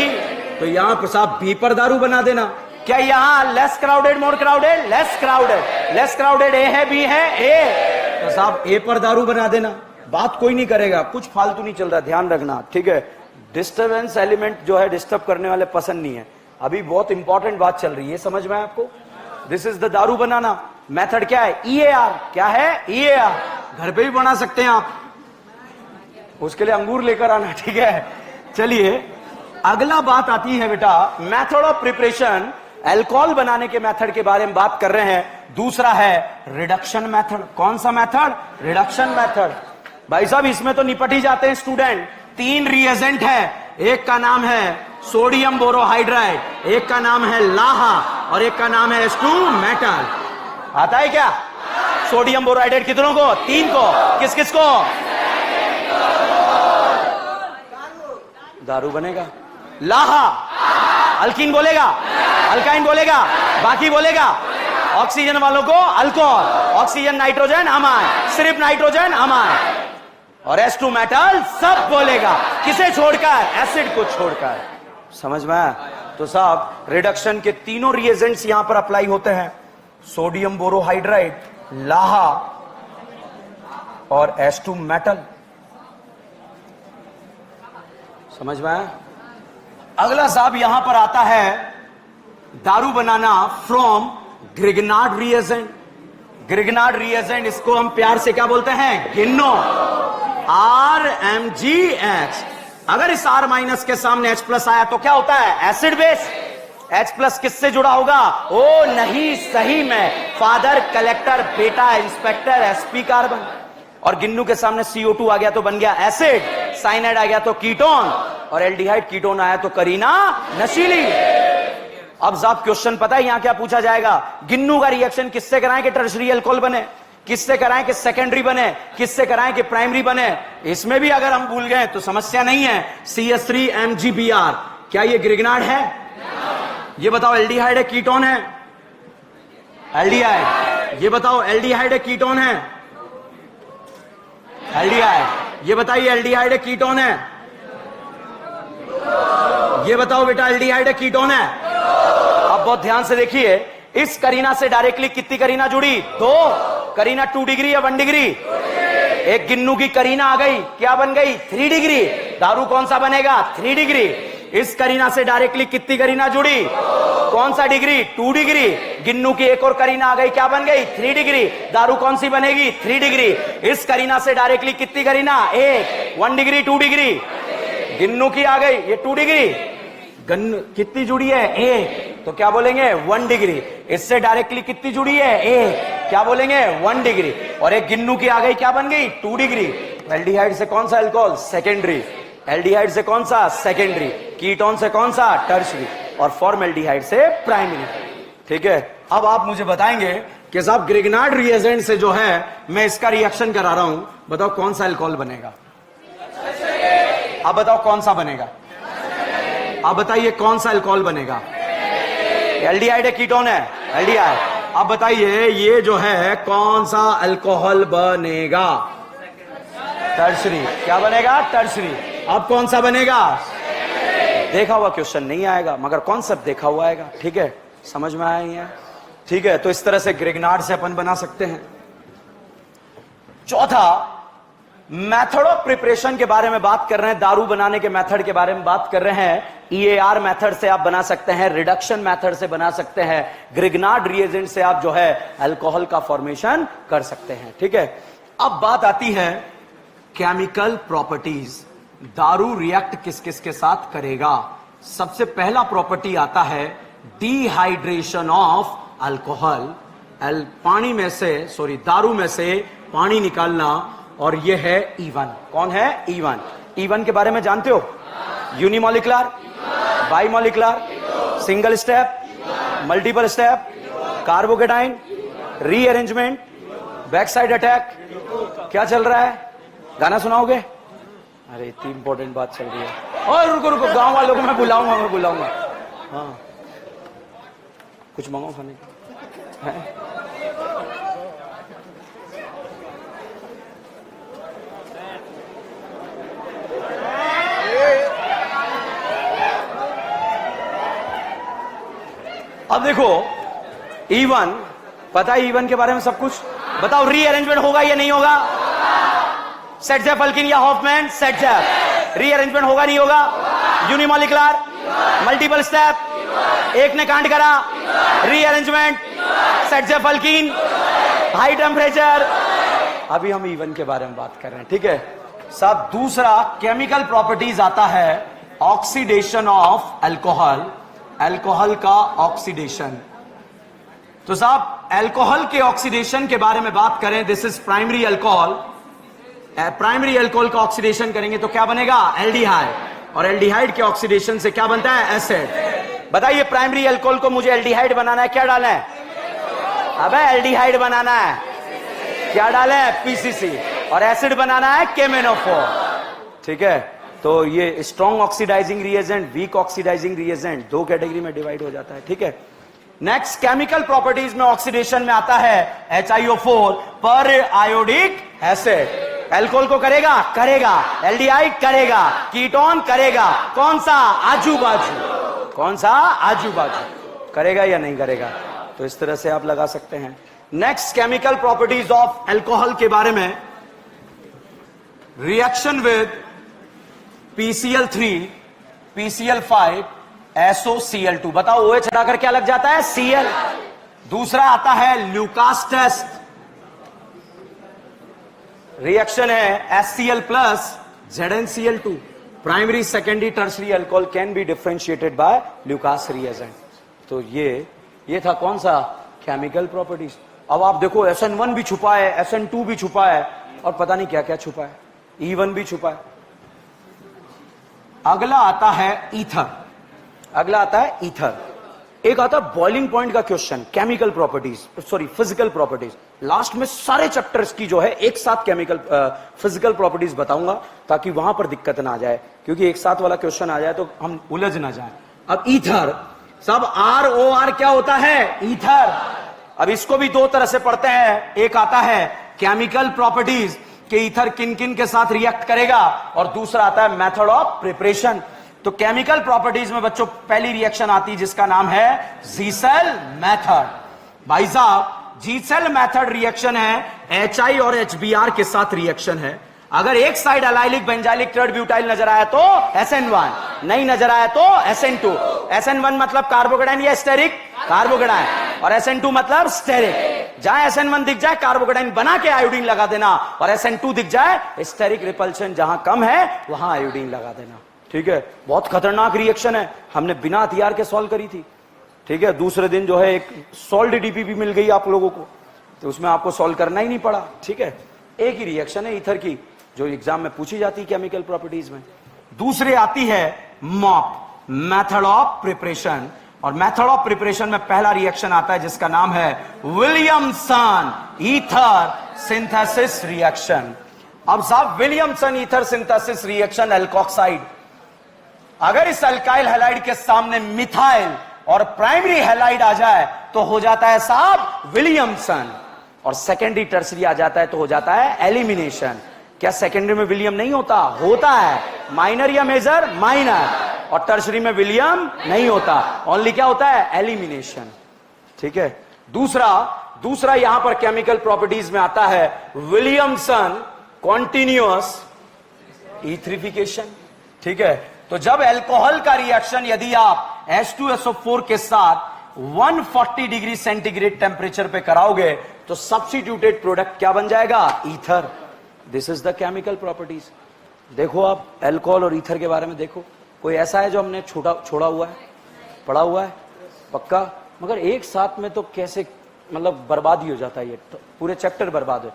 तो यहां पर साहब B पर दारू बना देना। क्या यहां less crowded, more crowded? Less crowded. Less crowded A है, B है? A। तो साहब A पर दारू बना देना। बात कोई नहीं करेगा, कुछ फालतू नहीं चल रहा, ध्यान रखना, ठीक है। डिस्टर्बेंस एलिमेंट जो है, डिस्टर्ब करने वाले पसंद नहीं है। अभी बहुत इंपॉर्टेंट बात चल रही है, समझ में आपको? दिस इज द दारू बनाना। मेथड क्या है? EAR। क्या है? EAR। घर पे भी बना सकते हैं आप, उसके लिए अंगूर लेकर आना, ठीक है। चलिए अगला बात आती है बेटा मेथड ऑफ प्रिपरेशन। अल्कोहल बनाने के मेथड के बारे में बात कर रहे हैं। दूसरा है रिडक्शन मेथड। कौन सा मेथड? Reduction method. भाई साहब इसमें तो निपट ही जाते हैं स्टूडेंट। 3 रिएजेंट है, एक का नाम है सोडियम बोरोहाइड्राइड, एक का नाम है लाहा और एक का नाम है H2 मेटल। आता है क्या? सोडियम बोरोहाइड्राइड कितनों को? 3 को। किस किस को? दारू बनेगा। लाहा अल्कीन बोलेगा, अल्काइन बोलेगा, बाकी बोलेगा ऑक्सीजन वालों को अल्कोहल, ऑक्सीजन नाइट्रोजन अमाइन, सिर्फ नाइट्रोजन अमाइन, और H2 मेटल सब बोलेगा। किसे छोड़कर? एसिड को छोड़कर। समझ में आया? तो साहब रिडक्शन के तीनों रिएजेंट्स यहां पर अप्लाई होते हैं, सोडियम बोरोहाइड्राइड, लाहा और H2 मेटल। समझ में आया? अगला साहब यहां पर आता है दारू बनाना from Grignard reagent. Grignard reagent, इसको हम प्यार से क्या बोलते हैं? गिनो। RMgH। अगर इस R माइनस के सामने H+ आया तो क्या होता है? Acid base. H+ किससे जुड़ा होगा? ओ नहीं, सही में फादर कलेक्टर, बेटा इंस्पेक्टर, SP कार्बन। और गिन्नू के सामने CO2 आ गया तो बन गया एसिड, साइनाइड आ गया तो कीटोन, और एल्डिहाइड कीटोन आया तो करीना नशीली। अब साहब क्वेश्चन पता है यहां क्या पूछा जाएगा? गिन्नू का रिएक्शन किससे कराएं कि टर्शरी अल्कोहल बने? किससे कराएं कि सेकेंडरी बने, किससे कराएं कि प्राइमरी बने। इसमें भी अगर हम भूल गए तो समस्या नहीं है। CH3MgBr, क्या ये ग्रिग्नार्ड है? ये बताओ एल्डिहाइड है कीटोन है? एल्डिहाइड। ये बताओ एल्डिहाइड है कीटोन है? एल्डिहाइड। ये बताइए एल्डिहाइड है कीटोन है? ये बताओ बेटा एल्डिहाइड है कीटोन है? अब बहुत ध्यान से देखिए, इस करीना से डायरेक्टली कितनी करीना जुड़ी? 2 करीना 2 डिग्री या 1 डिग्री? एक गिन्नू की करीना आ गई, क्या बन गई? 3 डिग्री। दारू कौन सा बनेगा? 3 डिग्री। इस करीना से डायरेक्टली कितनी करीना जुड़ी? कौन सा डिग्री? 2 डिग्री। गिन्नू की एक और करीना आ गई, क्या बन गई? 3 डिग्री। दारू कौन सी बनेगी? 3 डिग्री। इस करीना से डायरेक्टली कितनी करीना? 1 degree 2 degree. गिन्नू की आ गई, ये 2 डिग्री। गन्नू कितनी जुड़ी है? 1, तो क्या बोलेंगे? 1 डिग्री। इससे डायरेक्टली कितनी जुड़ी है? 1, क्या बोलेंगे? 1 डिग्री। और एक गिन्नू की आ गई, क्या बन गई? 2 डिग्री। एल्डिहाइड से कौन सा अल्कोहल? सेकेंडरी। एल्डिहाइड से कौन सा? सेकेंडरी। कीटोन से कौन सा? टर्शरी। और फॉर्मेल्डिहाइड से प्राइमरी। ठीक है, अब आप मुझे बताएंगे कि साहब ग्रिग्नार्ड रिएजेंट से जो है मैं इसका रिएक्शन करा रहा हूं, बताओ कौन सा अल्कोहल बनेगा? अब बताओ कौन सा बनेगा? आप बताइए कौन सा अल्कोहल बनेगा? एल्डिहाइड है कीटोन है? एल्डिहाइड। अब बताइए ये जो है कौन सा अल्कोहल बनेगा? टर्शरी। क्या बनेगा? टर्शरी। अब कौन सा बनेगा? देखा हुआ क्वेश्चन नहीं आएगा, मगर कॉन्सेप्ट देखा हुआ आएगा। ठीक है, समझ में आया है? ठीक है, तो इस तरह से ग्रिग्नार्ड से अपन बना सकते हैं। चौथा, मेथड ऑफ प्रिपरेशन के बारे में बात कर रहे हैं, दारू बनाने के मेथड के बारे में बात कर रहे हैं। EAR मेथड से आप बना सकते हैं, रिडक्शन मेथड से बना सकते हैं, ग्रिग्नार्ड रिएजेंट से आप जो है अल्कोहल का फॉर्मेशन कर सकते हैं। ठीक है, अब बात आती है केमिकल प्रॉपर्टीज। दारू रिएक्ट किस किस के साथ करेगा? सबसे पहला प्रॉपर्टी आता है डिहाइड्रेशन ऑफ अल्कोहल। पानी में से, दारू में से पानी निकालना, और ये है E1। कौन है? E1। E1 के बारे में जानते हो? Unimolecular, bimolecular, single step, multiple step, carbocation, rearrangement, back side attack. क्या चल रहा है? गाना सुनाओगे? अरे इतनी इंपॉर्टेंट बात चल रही है। और रुको रुको, गांव वालों को मैं बुलाऊंगा। हाँ, कुछ मंगाओ खाने का है? अब देखो E1, पता है E1 के बारे में सब कुछ? बताओ रीअरेंजमेंट होगा या नहीं होगा? सेटजेफ अल्किन या हॉफमैन? सेटजेफ। रीअरेंजमेंट होगा नहीं होगा? यूनिमोलिकुलर, मल्टीपल स्टेप, एक ने कांड करा, रीअरेंजमेंट, सेटजेफ अल्किन, हाई टेम्परेचर। अभी हम E1 के बारे में बात कर रहे हैं। ठीक है साहब, दूसरा केमिकल प्रॉपर्टीज आता है ऑक्सीडेशन ऑफ अल्कोहल। अल्कोहल का ऑक्सीडेशन। तो साहब अल्कोहल के ऑक्सीडेशन के बारे में बात करें, this is primary alcohol. Primary alcohol का ऑक्सीडेशन करेंगे तो क्या बनेगा? एल्डिहाइड। और एल्डिहाइड के ऑक्सीडेशन से क्या बनता है? एसिड। बताइए प्राइमरी अल्कोहल को मुझे एल्डिहाइड बनाना है, क्या डालना है? अबे एल्डिहाइड बनाना है, क्या डाले है? PCC। और एसिड बनाना है KMnO4। ठीक है, तो ये strong oxidising reagent, weak oxidising reagent, 2 category में डिवाइड हो जाता है। ठीक है, नेक्स्ट केमिकल प्रॉपर्टीज में ऑक्सीडेशन में आता है HiO4 पर आयोडिक एसिड। अल्कोहल को करेगा? एल्डिहाइड करेगा, कीटोन करेगा, कौन सा? आजू बाजू। कौन सा? आजू बाजू। करेगा या नहीं करेगा? तो इस तरह से आप लगा सकते हैं। Next chemical properties of alcohol के बारे में, reaction with PCl3, PCl5, SOCl2। बताओ OH हटाकर क्या लग जाता है? Cl। दूसरा आता है ल्यूकास टेस्ट। रिएक्शन है HCl plus ZnCl2। Primary, secondary, tertiary alcohol can be differentiated by Lucas reagent. तो ये था कौन सा? Chemical properties. अब आप देखो SN1 भी छुपा है, SN2 भी छुपा है, और पता नहीं क्या क्या छुपा है, E1 भी छुपा है। अगला आता है ईथर। एक आता बॉइलिंग पॉइंट का question, chemical properties, sorry physical properties. Last में सारे चैप्टर्स की जो है एक साथ केमिकल फिजिकल प्रॉपर्टीज बताऊंगा, ताकि वहां पर दिक्कत ना आ जाए, क्योंकि एक साथ वाला क्वेश्चन आ जाए तो हम उलझ ना जाए। अब ईथर, सब ROR क्या होता है? ईथर। अब इसको भी दो तरह से पढ़ते हैं, एक आता है केमिकल प्रॉपर्टीज कि ईथर किन किन के साथ रिएक्ट करेगा, और दूसरा आता है मेथड ऑफ प्रिपरेशन। तो केमिकल प्रॉपर्टीज में बच्चों पहली रिएक्शन आती है जिसका नाम है जीसेल मेथड। भाई साहब जीसेल मेथड रिएक्शन है HI और HBr के साथ रिएक्शन है। अगर एक side allylic benzylic trade butyl नजर आया तो SN1, नहीं नजर आया तो SN2। SN1 मतलब कार्बोकेटाइन या स्टेरिक कार्बोकेटाइन, और SN2 मतलब स्टेरिक। जहां SN1 दिख जाए कार्बोकेटाइन बना के आयोडीन लगा देना, और SN2 दिख जाए स्टेरिक रिपल्शन जहां कम है वहां आयोडीन लगा देना। ठीक है, बहुत खतरनाक रिएक्शन है, हमने बिना हथियार के सॉल्व करी थी। ठीक है, दूसरे दिन जो है एक सॉल्ड DP भी मिल गई आप लोगों को, तो उसमें आपको सॉल्व करना ही नहीं पड़ा। ठीक है, एक ही रिएक्शन है ईथर की जो एग्जाम में पूछी जाती है केमिकल प्रॉपर्टीज में। दूसरी आती है MOP, मेथड ऑफ प्रिपरेशन, और मेथड ऑफ प्रिपरेशन में पहला रिएक्शन आता है जिसका नाम है विलियमसन ईथर सिंथेसिस रिएक्शन। अब साहब Williamson ether synthesis reaction alkoxide, अगर इस अल्काइल हैलाइड के सामने मिथाइल और प्राइमरी हैलाइड आ जाए तो हो जाता है साहब विलियमसन, और सेकेंडरी टर्सरी आ जाता है तो हो जाता है एलिमिनेशन। क्या सेकेंडरी में विलियम नहीं होता? होता है, माइनर या मेजर? माइनर। और टर्सरी में विलियम नहीं होता, ओनली क्या होता है? एलिमिनेशन। ठीक है, दूसरा यहां पर केमिकल प्रॉपर्टीज में आता है विलियमसन कॉन्टिन्यूअस ईथरिफिकेशन। ठीक है, तो जब अल्कोहल का रिएक्शन यदि आप H2SO4 के साथ 140 डिग्री सेंटीग्रेड टेम्परेचर पे कराओगे तो सब्स्टिट्यूटेड प्रोडक्ट क्या बन जाएगा? Ether. This is the chemical properties. देखो आप अल्कोहल और ईथर के बारे में देखो, कोई ऐसा है जो हमने छोड़ा हुआ है, पढ़ा हुआ है? पक्का। मगर एक साथ में तो कैसे, मतलब बर्बाद ही हो जाता है, ये तो पूरे चैप्टर बर्बाद है।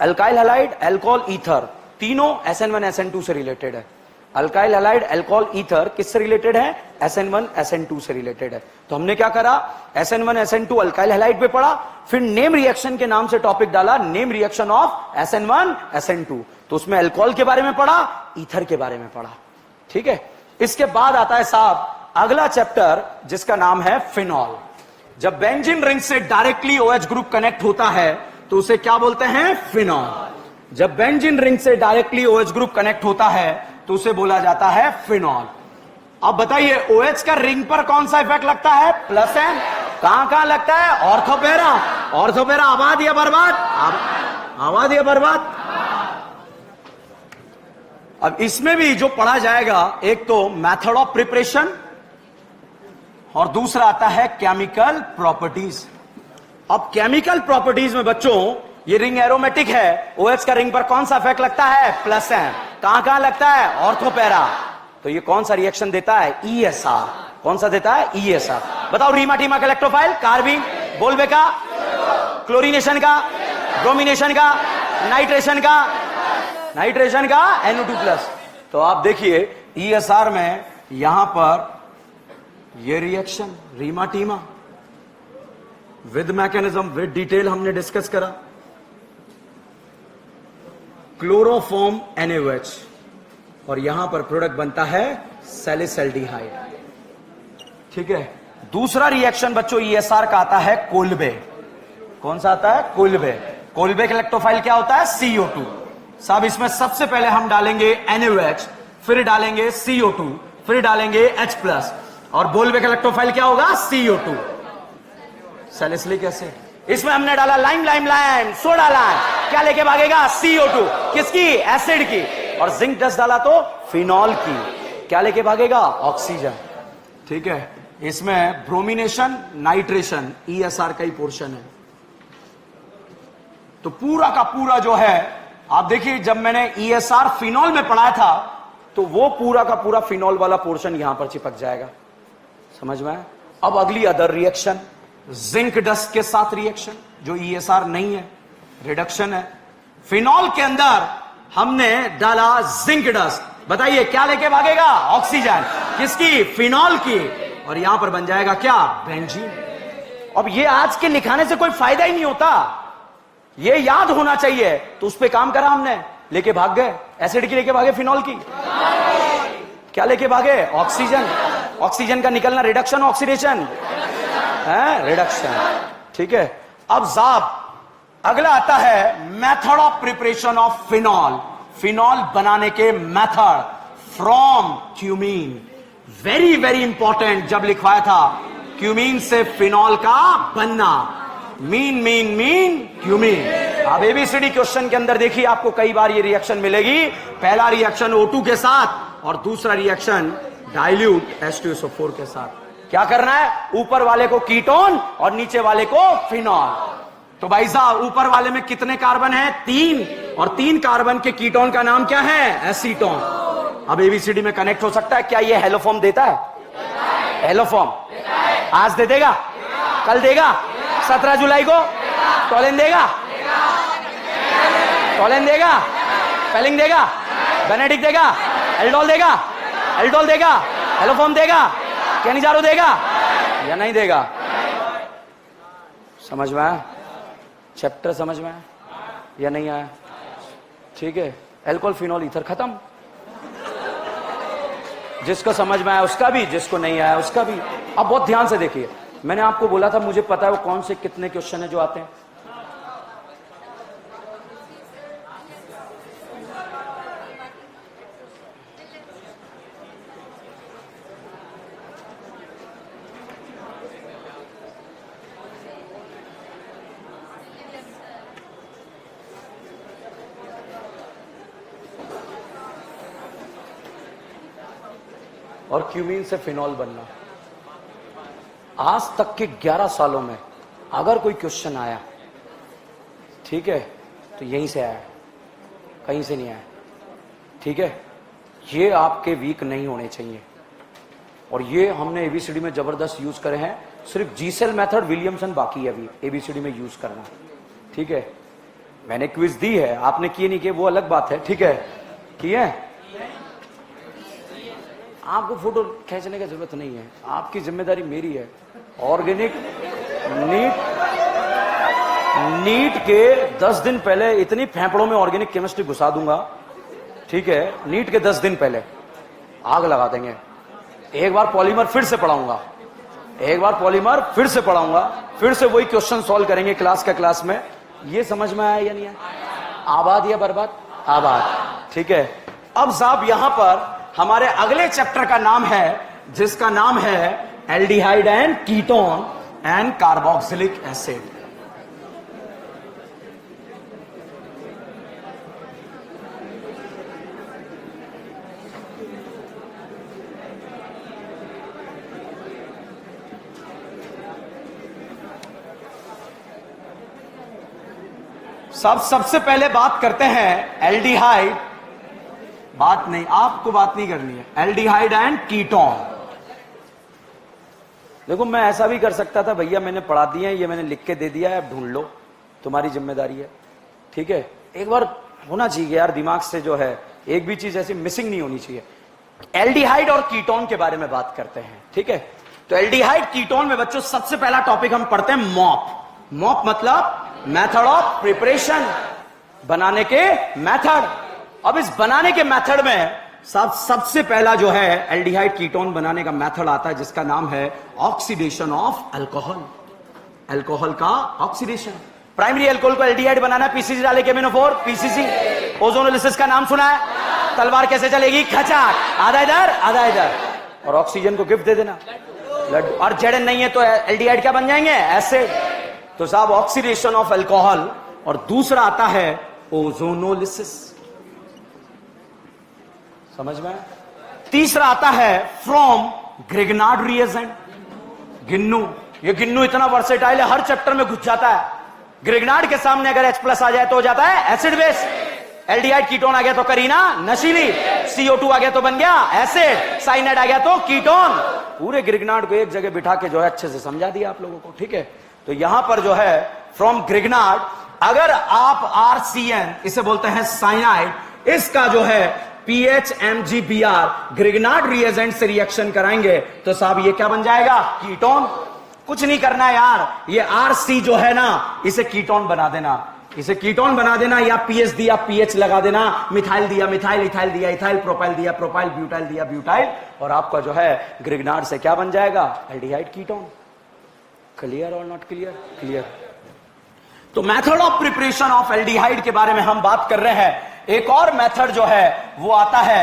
अल्काइल हैलाइड, अल्कोहल, ईथर, तीनों SN1 SN2 से रिलेटेड है। अल्काइल हैलाइड, अल्कोहल, ईथर किससे रिलेटेड है? SN1 SN2 से रिलेटेड है। तो हमने क्या करा? SN1 SN2 अल्काइल हैलाइड पे पढ़ा, फिर नेम रिएक्शन के नाम से टॉपिक डाला, name reaction of SN1 SN2। तो उसमें अल्कोहल के बारे में पढ़ा, ईथर के बारे में पढ़ा। ठीक है, इसके बाद आता है साहब अगला चैप्टर जिसका नाम है फिनॉल। जब बेंजीन रिंग से डायरेक्टली OH ग्रुप कनेक्ट होता है तो उसे क्या बोलते हैं? फिनॉल। जब बेंजीन रिंग से डायरेक्टली OH ग्रुप कनेक्ट होता है तो उसे बोला जाता है फिनॉल। अब बताइए OH का रिंग पर कौन सा इफेक्ट लगता है? +N। कहां लगता है? ऑर्थोपेरा। ऑर्थोपेरा आबाद या बर्बाद? आबाद या बर्बाद? अब इसमें भी जो पढ़ा जाएगा, एक तो मेथड ऑफ प्रिपरेशन और दूसरा आता है केमिकल प्रॉपर्टीज। अब केमिकल प्रॉपर्टीज में बच्चों ये रिंग एरोमेटिक है, OH का रिंग पर कौन सा इफेक्ट लगता है? +N। कहां लगता है? ऑर्थोपेरा। तो ये कौन सा रिएक्शन देता है? ESR। कौन सा देता है? ESR। बताओ, रीमा-टीमा का इलेक्ट्रोफाइल, कार्बिन, बोल्वे का, क्लोरीनेशन का, ब्रोमिनेशन का, नाइट्रेशन का NO2+। तो आप देखिए ESR में यहां पर ये reaction Reimer Tiemann with mechanism, with detail हमने डिस्कस करा। क्लोरोफॉर्म NaOH, और यहां पर प्रोडक्ट बनता है सैलिसल्डिहाइड। ठीक है, दूसरा रिएक्शन बच्चों ESR का आता है कोल्बे। कौन सा आता है? कोल्बे। कोल्बे का इलेक्ट्रोफाइल क्या होता है? CO2। साहब इसमें सबसे पहले हम डालेंगे NaOH, फिर डालेंगे CO2, फिर डालेंगे H+, और बोल्बे का इलेक्ट्रोफाइल क्या होगा? CO2, salicylic acid. इसमें हमने डाला लाइम, सोडा लाइम, क्या लेके भागेगा? CO2। किसकी? एसिड की। और जिंक डस्ट डाला तो फिनॉल की, क्या लेके भागेगा? ऑक्सीजन। ठीक है, इसमें ब्रोमिनेशन, नाइट्रेशन ESR का ही पोर्शन है। तो पूरा का पूरा जो है, आप देखिए जब मैंने ESR फिनॉल में पढ़ाया था तो वो पूरा का पूरा फिनॉल वाला पोर्शन यहां पर चिपक जाएगा। समझ में? अब अगली अदर रिएक्शन, जिंक डस्ट के साथ रिएक्शन जो ESR नहीं है, रिडक्शन है। फिनॉल के अंदर हमने डाला जिंक डस्ट, बताइए क्या लेके भागेगा? ऑक्सीजन। किसकी? फिनॉल की। और यहां पर बन जाएगा क्या, बेंजीन। अब ये आज के लिखाने से कोई फायदा ही नहीं होता, ये याद होना चाहिए। तो उस पे काम करा हमने, लेके भाग गए। एसिड की लेके भागे, फिनॉल की क्या लेके भागे, ऑक्सीजन। ऑक्सीजन का निकलना रिडक्शन, ऑक्सीडेशन है, रिडक्शन। ठीक है। अब साहब अगला आता है method of preparation of phenol. Phenol बनाने के method from cumene. Very very important, जब लिखवाया था क्यूमीन से फिनॉल का बनना। Mean mean mean cumene. अब एबीसीडी क्वेश्चन के अंदर देखिए, आपको कई बार ये रिएक्शन मिलेगी। पहला रिएक्शन O2 के साथ और दूसरा रिएक्शन डाइल्यूट H2SO4 के साथ। क्या करना है, ऊपर वाले को कीटोन और नीचे वाले को फिनॉल। तो भाई साहब ऊपर वाले में कितने कार्बन है, 3, और 3 कार्बन के कीटोन का नाम क्या है, एसीटोन। अब एबीसीडी में कनेक्ट हो सकता है। क्या ये हेलोफॉर्म देता है, हेलोफॉर्म आज दे देगा, कल देगा, 17 जुलाई को टोलेन देगा, टोलेन देगा, पेलिंग देगा, बेनेडिक्ट देगा, एल्डोल देगा, एल्डोल देगा, हेलोफॉर्म देगा, कैनिजारो देगा या नहीं देगा। समझ में आया, चैप्टर समझ में आया या नहीं आया। ठीक है। एल्कोहल फिनॉल ईथर खत्म। जिसको समझ में आया उसका भी, जिसको नहीं आया उसका भी। अब बहुत ध्यान से देखिए, मैंने आपको बोला था मुझे पता है वो कौन से कितने क्वेश्चन है जो आते हैं। और क्यूमीन से फिनॉल बनना। आज तक के 11 सालों में अगर कोई क्वेश्चन आया, ठीक है, तो यहीं से आया, कहीं से नहीं आया। ठीक है। ये आपके वीक नहीं होने चाहिए। और ये हमने एबीसीडी में जबरदस्त यूज करे हैं। सिर्फ जीसेल मेथड, विलियमसन बाकी है अभी एबीसीडी में यूज करना। ठीक है। मैंने क्विज दी है, आपने किए नहीं किए वो अलग बात है। ठीक है, किए। आपको फोटो खींचने की जरूरत नहीं है, आपकी जिम्मेदारी मेरी है। ऑर्गेनिक नीट के 10 दिन पहले इतनी फेफड़ों में ऑर्गेनिक केमिस्ट्री घुसा दूंगा। ठीक है। नीट के 10 दिन पहले आग लगा देंगे। एक बार पॉलीमर फिर से पढ़ाऊंगा, एक बार पॉलीमर फिर से पढ़ाऊंगा, फिर से वही क्वेश्चन सॉल्व करेंगे क्लास का क्लास में। ये समझ में आया या नहीं आया। आबाद या बर्बाद, आबाद। ठीक है। अब साहब यहां पर हमारे अगले चैप्टर का नाम है, जिसका नाम है aldehyde and ketone and carboxylic acid. सबसे पहले बात करते हैं एल्डिहाइड। बात नहीं, आपको बात नहीं करनी है। Aldehyde and ketone. देखो मैं ऐसा भी कर सकता था, भैया मैंने पढ़ा दिया है, ये मैंने लिख के दे दिया है, अब ढूंढ लो, तुम्हारी जिम्मेदारी है। ठीक है। एक बार होना चाहिए यार दिमाग से, जो है एक भी चीज ऐसी मिसिंग नहीं होनी चाहिए। एल्डिहाइड और कीटोन के बारे में बात करते हैं। ठीक है। तो एल्डिहाइड कीटोन में बच्चों सबसे पहला टॉपिक हम पढ़ते हैं मॉप। मॉप मतलब मेथड ऑफ प्रिपरेशन, बनाने के मेथड। अब इस बनाने के मेथड में सबसे पहला जो है एल्डिहाइड कीटोन बनाने का मेथड आता है, जिसका नाम है ऑक्सीडेशन ऑफ अल्कोहल। अल्कोहल का ऑक्सीडेशन। प्राइमरी अल्कोहल को एल्डिहाइड बनाना है, पीसीसी डाले KMnO4, पीसीसी। ओजोनोलिसिस का नाम सुना है। तलवार कैसे चलेगी, खचाक, आधा इधर आधा इधर, और ऑक्सीजन को गिफ्ट दे देना, ब्लड। और जेडन नहीं है तो एल्डिहाइड क्या बन जाएंगे, एसिड। तो साहब ऑक्सीडेशन ऑफ अल्कोहल। और दूसरा आता है ओजोनोलिसिस। समझ में। तीसरा आता है फ्रॉम ग्रिग्नार्ड रिएजेंट, गिन्नू। ये गिन्नू इतना वर्सेटाइल है, हर चैप्टर में घुस जाता है। ग्रिग्नार्ड के सामने अगर H+ आ जाए तो हो जाता है एसिड बेस। एल्डिहाइड कीटोन आ गया तो करीना नशीली, CO2 आ गया तो बन गया एसिड, साइनाइड आ गया तो कीटोन। पूरे ग्रिग्नार्ड को एक जगह बिठा के जो है अच्छे से समझा दिया आप लोगों को। ठीक है। तो यहां पर जो है फ्रॉम ग्रिग्नार्ड, अगर आप RCN इसे बोलते हैं साइनाइड, इसका जो है PHMgBr ग्रिग्नार्ड रिएजेंट से रिएक्शन कराएंगे तो साहब ये क्या बन जाएगा? कीटोन। कुछ नहीं करना यार, ये RC जो है ना इसे कीटोन बना देना, इसे कीटोन बना देना, या पीएच दिया पीएच लगा देना, मिथाइल दिया मिथाइल, इथाइल दिया इथाइल, प्रोपाइल दिया प्रोपाइल, ब्यूटाइल दिया ब्यूटाइल, और आपका जो है ग्रिग्नार्ड से क्या बन जाएगा? Aldehyde ketone. क्लियर और नॉट क्लियर? क्लियर। तो method of preparation of aldehyde के बारे में हम बात कर रहे हैं। एक और मेथड जो है वो आता है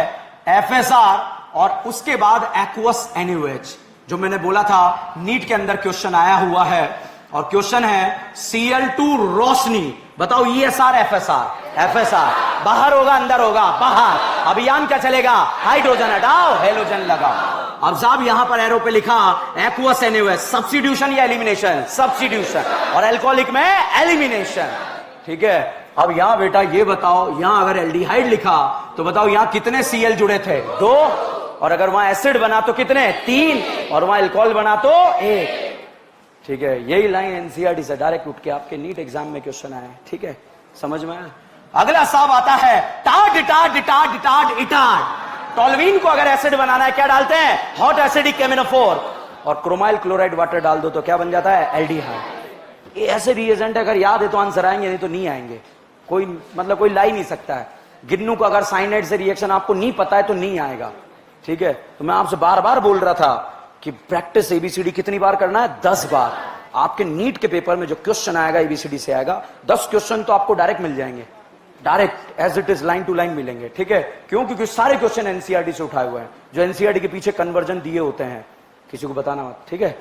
FSR, और उसके बाद एक्वस NaOH, जो मैंने बोला था नीट के अंदर क्वेश्चन आया हुआ है, और क्वेश्चन है Cl2 रोशनी। बताओ ESR FSR? FSR बाहर होगा अंदर होगा? बाहर। अभियान क्या चलेगा? हाइड्रोजन हटाओ हेलोजन लगाओ। अब साहब यहां पर एरो पे लिखा एक्वस NaOH, सब्स्टिट्यूशन या एलिमिनेशन? सब्स्टिट्यूशन। और एल्कोहलिक में एलिमिनेशन। ठीक है, अब यहां बेटा ये बताओ, यहां अगर एल्डिहाइड लिखा तो बताओ यहां कितने Cl जुड़े थे? 2, और अगर वहां एसिड बना तो कितने? 3, और वहां अल्कोहल बना तो 1। ठीक है, यही लाइन एनसीईआरटी से डायरेक्ट उठ के आपके नीट एग्जाम में क्वेश्चन आया है। ठीक है, समझ में आया? अगला साहब आता है tarred tarred tarred tarred Etard. Toluene को अगर एसिड बनाना है क्या डालते हैं? हॉट एसिडिक केमिनोफोर, और क्रोमाइल क्लोराइड वाटर डाल दो तो क्या बन जाता है? एल्डिहाइड। ये ऐसे रिएजेंट अगर याद है तो आंसर आएंगे, नहीं तो नहीं आएंगे। कोई मतलब कोई ला ही नहीं सकता है। गिन्नू को अगर साइनाइड से रिएक्शन आपको नहीं पता है तो नहीं आएगा। ठीक है, तो मैं आपसे बार बार बोल रहा था कि प्रैक्टिस एबीसीडी कितनी बार करना है? 10 बार। आपके नीट के पेपर में जो क्वेश्चन आएगा एबीसीडी से आएगा, 10 क्वेश्चन तो आपको डायरेक्ट मिल जाएंगे, direct as it is line to line मिलेंगे। ठीक है, क्यों? क्योंकि सारे क्वेश्चन एनसीईआरटी से उठाए हुए हैं, जो एनसीईआरटी के पीछे कन्वर्जन दिए होते हैं, किसी को बताना मत। ठीक है,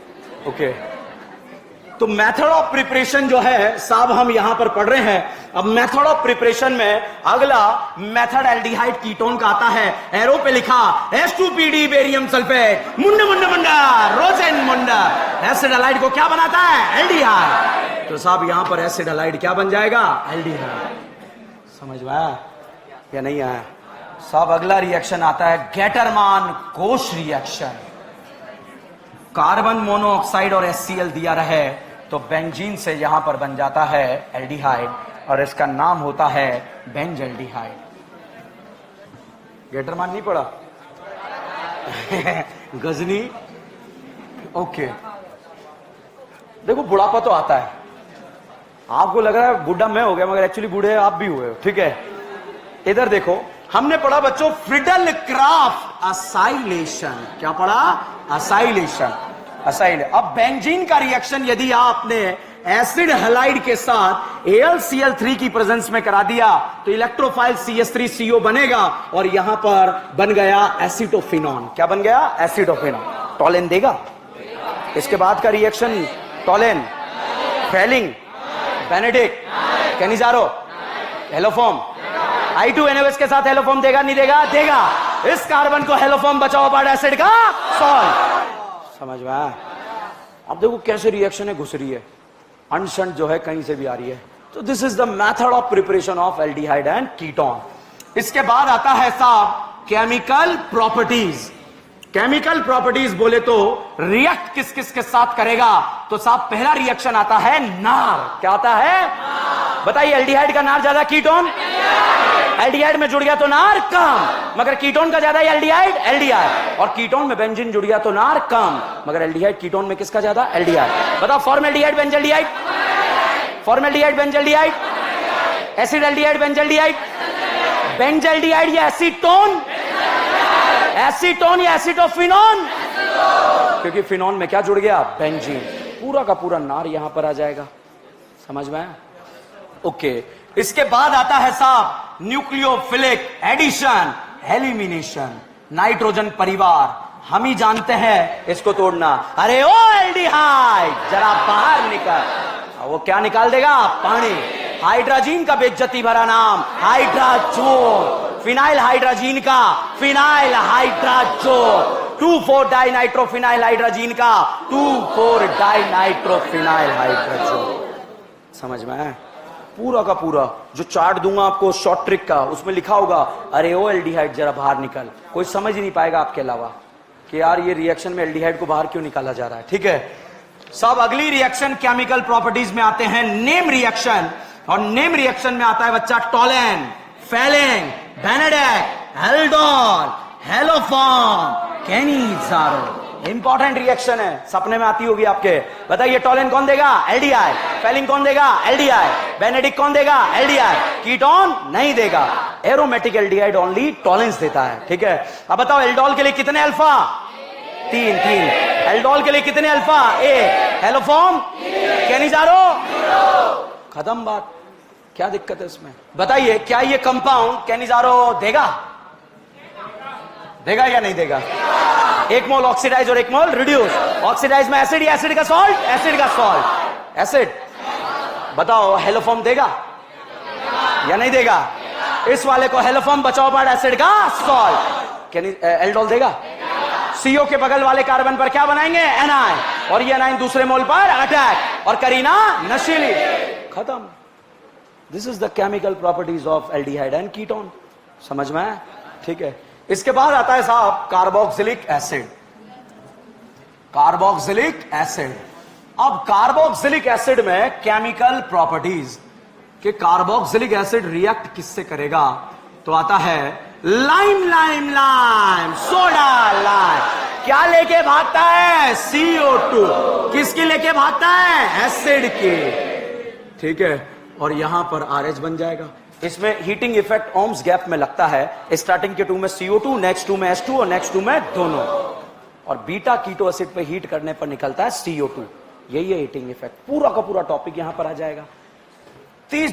ओके। तो मेथड ऑफ प्रिपरेशन जो है साहब हम यहां पर पढ़ रहे हैं। अब मेथड ऑफ प्रिपरेशन में अगला मेथड एल्डिहाइड कीटोन का आता है। एरो पे लिखा H2PD बेरियम सल्फेट, मुंडा मुंडा मुंडा रोजेन मुंडा। एसिड हलाइड को क्या बनाता है? एल्डिहाइड। तो साहब यहां पर एसिड हलाइड क्या बन जाएगा? एल्डिहाइड। समझ में आया या नहीं आया? साहब अगला रिएक्शन आता है गेटरमान कोश रिएक्शन। कार्बन मोनोऑक्साइड और HCl दिया रहे तो बेंजीन से यहां पर बन जाता है एल्डिहाइड, और इसका नाम होता है बेंजल्डिहाइड। गेटरमान नहीं पढ़ा? गजनी। ओके, देखो बुढ़ापा तो आता है, आपको लग रहा है बूढ़ा मैं हो गया, मगर एक्चुअली बूढ़े आप भी हुए हो। ठीक है, इधर देखो, हमने पढ़ा बच्चों फ्रिडल क्राफ्ट असाइलेशन। क्या पढ़ा? असाइलेशन। असाइल। अब बेंजीन का रिएक्शन यदि आपने एसिड हलाइड के साथ AlCl3 की प्रेजेंस में करा दिया तो इलेक्ट्रोफाइल CH3CO बनेगा, और यहां पर बन गया एसिटोफिनॉन। क्या बन गया? एसिटोफिनॉन। टॉलेन देगा? इसके बाद का reaction Tollens, Fehling, Benedict, Cannizzaro, haloform. I2NaOH के साथ हेलोफॉर्म देगा नहीं देगा? देगा। इस कार्बन को हेलोफॉर्म बचाओ बाद एसिड का सॉल्ट। समझ में आया? अब देखो कैसे रिएक्शन है घुस रही है, अनशंट जो है कहीं से भी आ रही है। तो this is the method of preparation of aldehyde and ketone. इसके बाद आता है साहब केमिकल प्रॉपर्टीज। केमिकल प्रॉपर्टीज बोले तो रिएक्ट किस किस के साथ करेगा? तो साहब पहला रिएक्शन आता है नार। क्या आता है? बताइए, एल्डिहाइड का नार ज्यादा, कीटोन? एल्डिहाइड में जुड़ गया तो नार कम, मगर कीटोन का ज्यादा एल्डिहाइड? एल्डिहाइड। और कीटोन में बेंजीन जुड़ गया तो नार कम, मगर एल्डिहाइड कीटोन में किसका ज्यादा? एल्डिहाइड। बताओ, formaldehyde benzaldehyde? Formaldehyde benzaldehyde? Acid aldehyde benzaldehyde? Benzaldehyde या एसीटोन? एसीटोन या एसिटोफिनॉन? क्योंकि फिनॉन में क्या जुड़ गया? बेंजीन। पूरा का पूरा नार यहां पर आ जाएगा। समझ में आया? ओके। इसके बाद आता है साहब न्यूक्लियोफिलिक एडिशन, एलिमिनेशन। नाइट्रोजन परिवार हम ही जानते हैं इसको तोड़ना। अरे ओ एल्डिहाइड जरा बाहर निकल। वो क्या निकाल देगा? पानी। हाइड्रोजीन का बेइज्जती भरा नाम हाइड्राजोन। फिनाइल हाइड्रोजीन का फिनाइल हाइड्राजोन। 2,4 डाइनाइट्रोफिनाइल हाइड्रोजीन का 2,4 डाइनाइट्रोफिनाइल हाइड्रोजोन। समझ में आया? पूरा का पूरा जो चार्ट दूंगा आपको शॉर्ट ट्रिक का, उसमें लिखा होगा अरे ओ एल्डिहाइड जरा बाहर निकल। कोई समझ ही नहीं पाएगा आपके अलावा कि यार ये रिएक्शन में एल्डिहाइड को बाहर क्यों निकाला जा रहा है। ठीक है साहब, अगली रिएक्शन केमिकल प्रॉपर्टीज में आते हैं नेम रिएक्शन, और नेम रिएक्शन में आता है बच्चा Tollens, Fehling, Benedict, aldol, haloform, Cannizzaro. Important reaction है, सपने में आती होगी आपके। बताइए टोलिन कौन देगा? एलडीआई। फेलिन कौन देगा? एलडीआई। बेनेडिक्ट कौन देगा? एलडीआई। कीटोन नहीं देगा, एरोमेटिक एल्डिहाइड ओनली टोलिन्स देता है। ठीक है, अब बताओ एल्डोल के लिए कितने अल्फा? 3। एल्डोल के लिए कितने अल्फा? 1। हेलोफॉर्म, कैनिजारो, खत्म बात। क्या दिक्कत है इसमें? बताइए क्या ये कंपाउंड कैनिजारो देगा? देगा या नहीं देगा? 1 मोल ऑक्सीडाइज और 1 मोल रिड्यूस। ऑक्सीडाइज में एसिड या एसिड का सॉल्ट? एसिड का सॉल्ट, एसिड। बताओ हेलोफॉर्म देगा या नहीं देगा? इस वाले को हेलोफॉर्म बचाओ पार्ट एसिड का सॉल्ट। एल्डोल देगा? सीओ के बगल वाले कार्बन पर क्या बनाएंगे? एनाइन, और ये एनाइन दूसरे मोल पर अटैक और करीना नशीली। खत्म। This is the chemical properties of aldehyde and ketone. समझ में आया? ठीक है, इसके बाद आता है साहब कार्बोक्सिलिक एसिड। Carboxylic acid. अब कार्बोक्सिलिक एसिड में केमिकल प्रॉपर्टीज कि कार्बोक्सिलिक एसिड रिएक्ट किससे करेगा, तो आता है लाइम, सोडा लाइम। क्या लेके भागता है? CO2। किसकी लेके भागता है? एसिड की। ठीक है, और यहां पर RH बन जाएगा। इसमें हीटिंग इफेक्ट ओम्स गैप में लगता है। स्टार्टिंग के 2 में CO2, नेक्स्ट 2 में H2 और नेक्स्ट 2 में दोनों। और बीटा कीटो एसिड पे हीट करने पर निकलता है CO2। यही है हीटिंग इफेक्ट। पूरा का पूरा टॉपिक यहां पर आ जाएगा।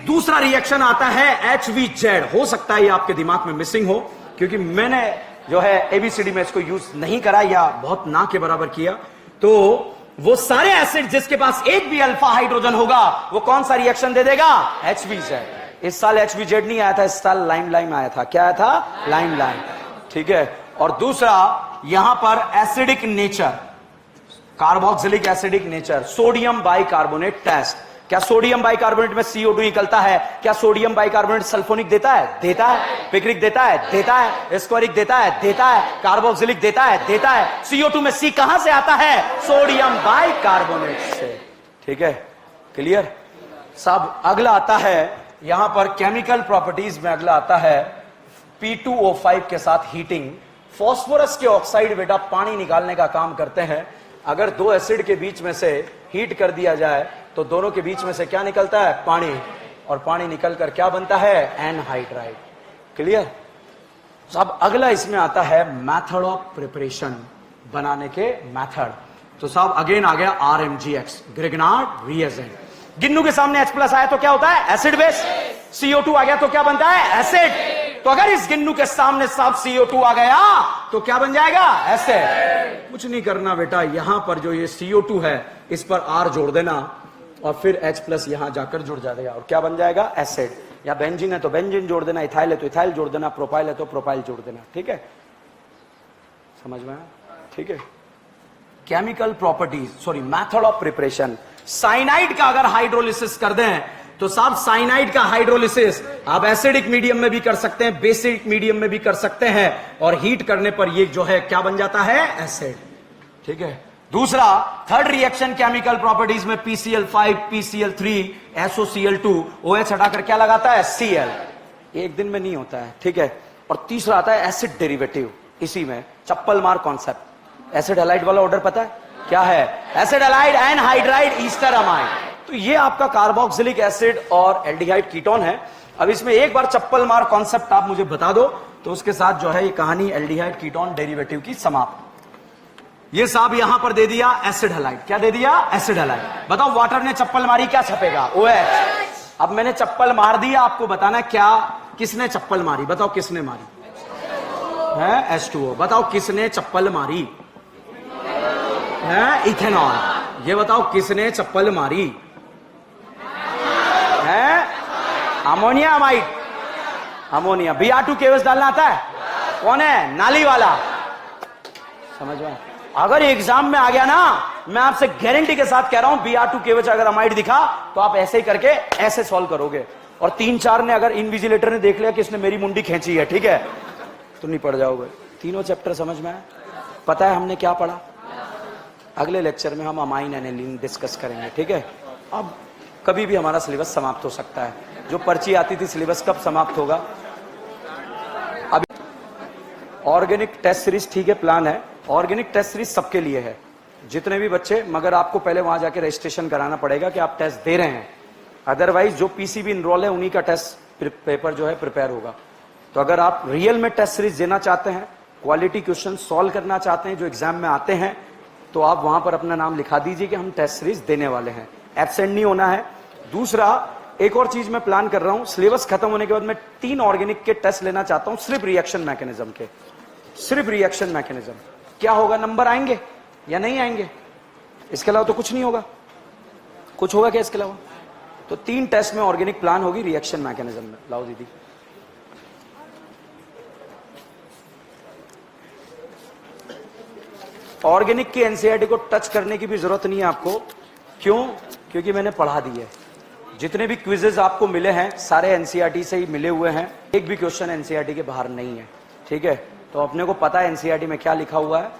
दूसरा रिएक्शन आता है HVZ। हो सकता है ये आपके दिमाग में मिसिंग हो, क्योंकि मैंने जो है ABCD में इसको यूज नहीं करा या बहुत ना के बराबर किया। तो वो सारे एसिड जिसके पास एक भी अल्फा हाइड्रोजन होगा वो कौन सा रिएक्शन दे देगा? HVZ। इस साल HVZ नहीं आया था, इस साल लाइम आया था। क्या आया था? लाइम। ठीक है, और दूसरा यहां पर acidic nature, carboxylic acidic nature, sodium bicarbonate test. क्या सोडियम बाइकार्बोनेट में CO2 निकलता है? क्या सोडियम बाइकार्बोनेट सल्फोनिक देता है? देता है। पिक्रिक देता है? देता है। स्क्वारिक देता है? देता है। कार्बोक्सिलिक देता है? देता है। CO2 में C कहां से आता है? सोडियम बाइकार्बोनेट से। ठीक है, क्लियर साहब? अगला आता है यहां पर केमिकल प्रॉपर्टीज में, अगला आता है P2O5 के साथ हीटिंग। फास्फोरस के ऑक्साइड बेटा पानी निकालने का काम करते हैं। अगर 2 एसिड के बीच में से हीट कर दिया जाए तो दोनों के बीच में से क्या निकलता है? पानी। और पानी निकलकर क्या बनता है? एनहाइड्राइड। क्लियर साहब? अगला इसमें आता है मेथड ऑफ प्रिपरेशन, बनाने के मेथड। तो साहब अगेन आ गया RMGX, ग्रिग्नार्ड रिएजेंट। गिन्नू के सामने H+ आया तो क्या होता है? Acid base. CO2 आ गया तो क्या बनता है? एसिड। तो अगर इस गिन्नू के सामने साहब CO2 आ गया तो क्या बन जाएगा? एसिड। कुछ नहीं करना बेटा, यहां पर जो ये CO2 है इस पर R जोड़ देना और फिर H+ यहां जाकर जुड़ जाएगा और क्या बन जाएगा? एसिड। या बेंजीन है तो बेंजीन जोड़ देना, इथाइल है तो इथाइल जोड़ देना, प्रोपाइल है तो प्रोपाइल जोड़ देना। ठीक है, समझ में आया? ठीक है, chemical properties, sorry method of preparation. Cyanide का अगर हाइड्रोलिसिस कर दें तो साहब साइनाइड का हाइड्रोलिसिस आप एसिडिक मीडियम में भी कर सकते हैं, बेसिक मीडियम में भी कर सकते हैं, और हीट करने पर ये जो है क्या बन जाता है? एसिड। ठीक है, दूसरा थर्ड रिएक्शन केमिकल प्रॉपर्टीज में PCl5, PCl3, SOCl2, OH हटाकर क्या लगाता है? Cl। एक दिन में नहीं होता है। ठीक है, और तीसरा आता है एसिड डेरिवेटिव। इसी में चप्पल मार कॉन्सेप्ट। एसिड हैलाइड वाला ऑर्डर पता है क्या है? Acid halide, anhydride, Easter amide. तो ये आपका कार्बोक्सिलिक एसिड और एल्डिहाइड कीटोन है। अब इसमें एक बार चप्पल मार कॉन्सेप्ट आप मुझे बता दो तो उसके साथ जो है ये कहानी एल्डिहाइड कीटोन डेरिवेटिव की समाप्त। ये साहब यहां पर दे दिया एसिड हैलाइड। क्या दे दिया? Acid halide. बताओ वाटर ने चप्पल मारी, क्या छपेगा? OH। अब मैंने चप्पल मार दी, आपको बताना क्या किसने चप्पल मारी। बताओ किसने मारी? है H2O। बताओ किसने चप्पल मारी? है इथेनॉल। ये बताओ किसने चप्पल मारी? है अमोनिया अमाइड। अमोनिया। Br2 केवस डालना आता है? कौन है? नाली वाला। समझ में? अगर एग्जाम में आ गया ना, मैं आपसे गारंटी के साथ कह रहा हूं Br2 केवच अगर अमाइड दिखा तो आप ऐसे ही करके ऐसे सॉल्व करोगे। और 3-4 ने अगर इनविजिलेटर ने देख लिया कि इसने मेरी मुंडी खींची है, ठीक है, तो नहीं पढ़ जाओगे। तीनों चैप्टर समझ में आया? पता है हमने क्या पढ़ा? अगले लेक्चर में हम अमाइन एनिलीन डिस्कस करेंगे। ठीक है, अब कभी भी हमारा सिलेबस समाप्त हो सकता है। जो पर्ची आती थी सिलेबस कब समाप्त होगा? अभी ऑर्गेनिक टेस्ट सीरीज, ठीक है, प्लान है। ऑर्गेनिक टेस्ट सीरीज सबके लिए है, जितने भी बच्चे, मगर आपको पहले वहां जाके रजिस्ट्रेशन कराना पड़ेगा कि आप टेस्ट दे रहे हैं। अदरवाइज जो पीसीबी इनरोल है उन्हीं का टेस्ट पेपर जो है प्रिपेयर होगा। तो अगर आप रियल में टेस्ट सीरीज देना चाहते हैं, क्वालिटी क्वेश्चन सॉल्व करना चाहते हैं जो एग्जाम में आते हैं, तो आप वहां पर अपना नाम लिखा दीजिए कि हम टेस्ट सीरीज देने वाले हैं। एब्सेंट नहीं होना है। दूसरा, एक और चीज मैं प्लान कर रहा हूं, सिलेबस खत्म होने के बाद मैं 3 ऑर्गेनिक के टेस्ट लेना चाहता हूं, सिर्फ रिएक्शन मैकेनिज्म के, सिर्फ रिएक्शन मैकेनिज्म। क्या होगा, नंबर आएंगे या नहीं आएंगे, इसके अलावा तो कुछ नहीं होगा। कुछ होगा क्या इसके अलावा? तो 3 टेस्ट में ऑर्गेनिक प्लान होगी रिएक्शन मैकेनिज्म में। लाओ दीदी। ऑर्गेनिक की एनसीईआरटी को टच करने की भी जरूरत नहीं है आपको। क्यों? क्योंकि मैंने पढ़ा दी है। जितने भी क्विजेज आपको मिले हैं सारे एनसीईआरटी से ही मिले हुए हैं, एक भी क्वेश्चन एनसीईआरटी के बाहर नहीं है। ठीक है, तो अपने को पता है एनसीईआरटी में क्या लिखा हुआ है,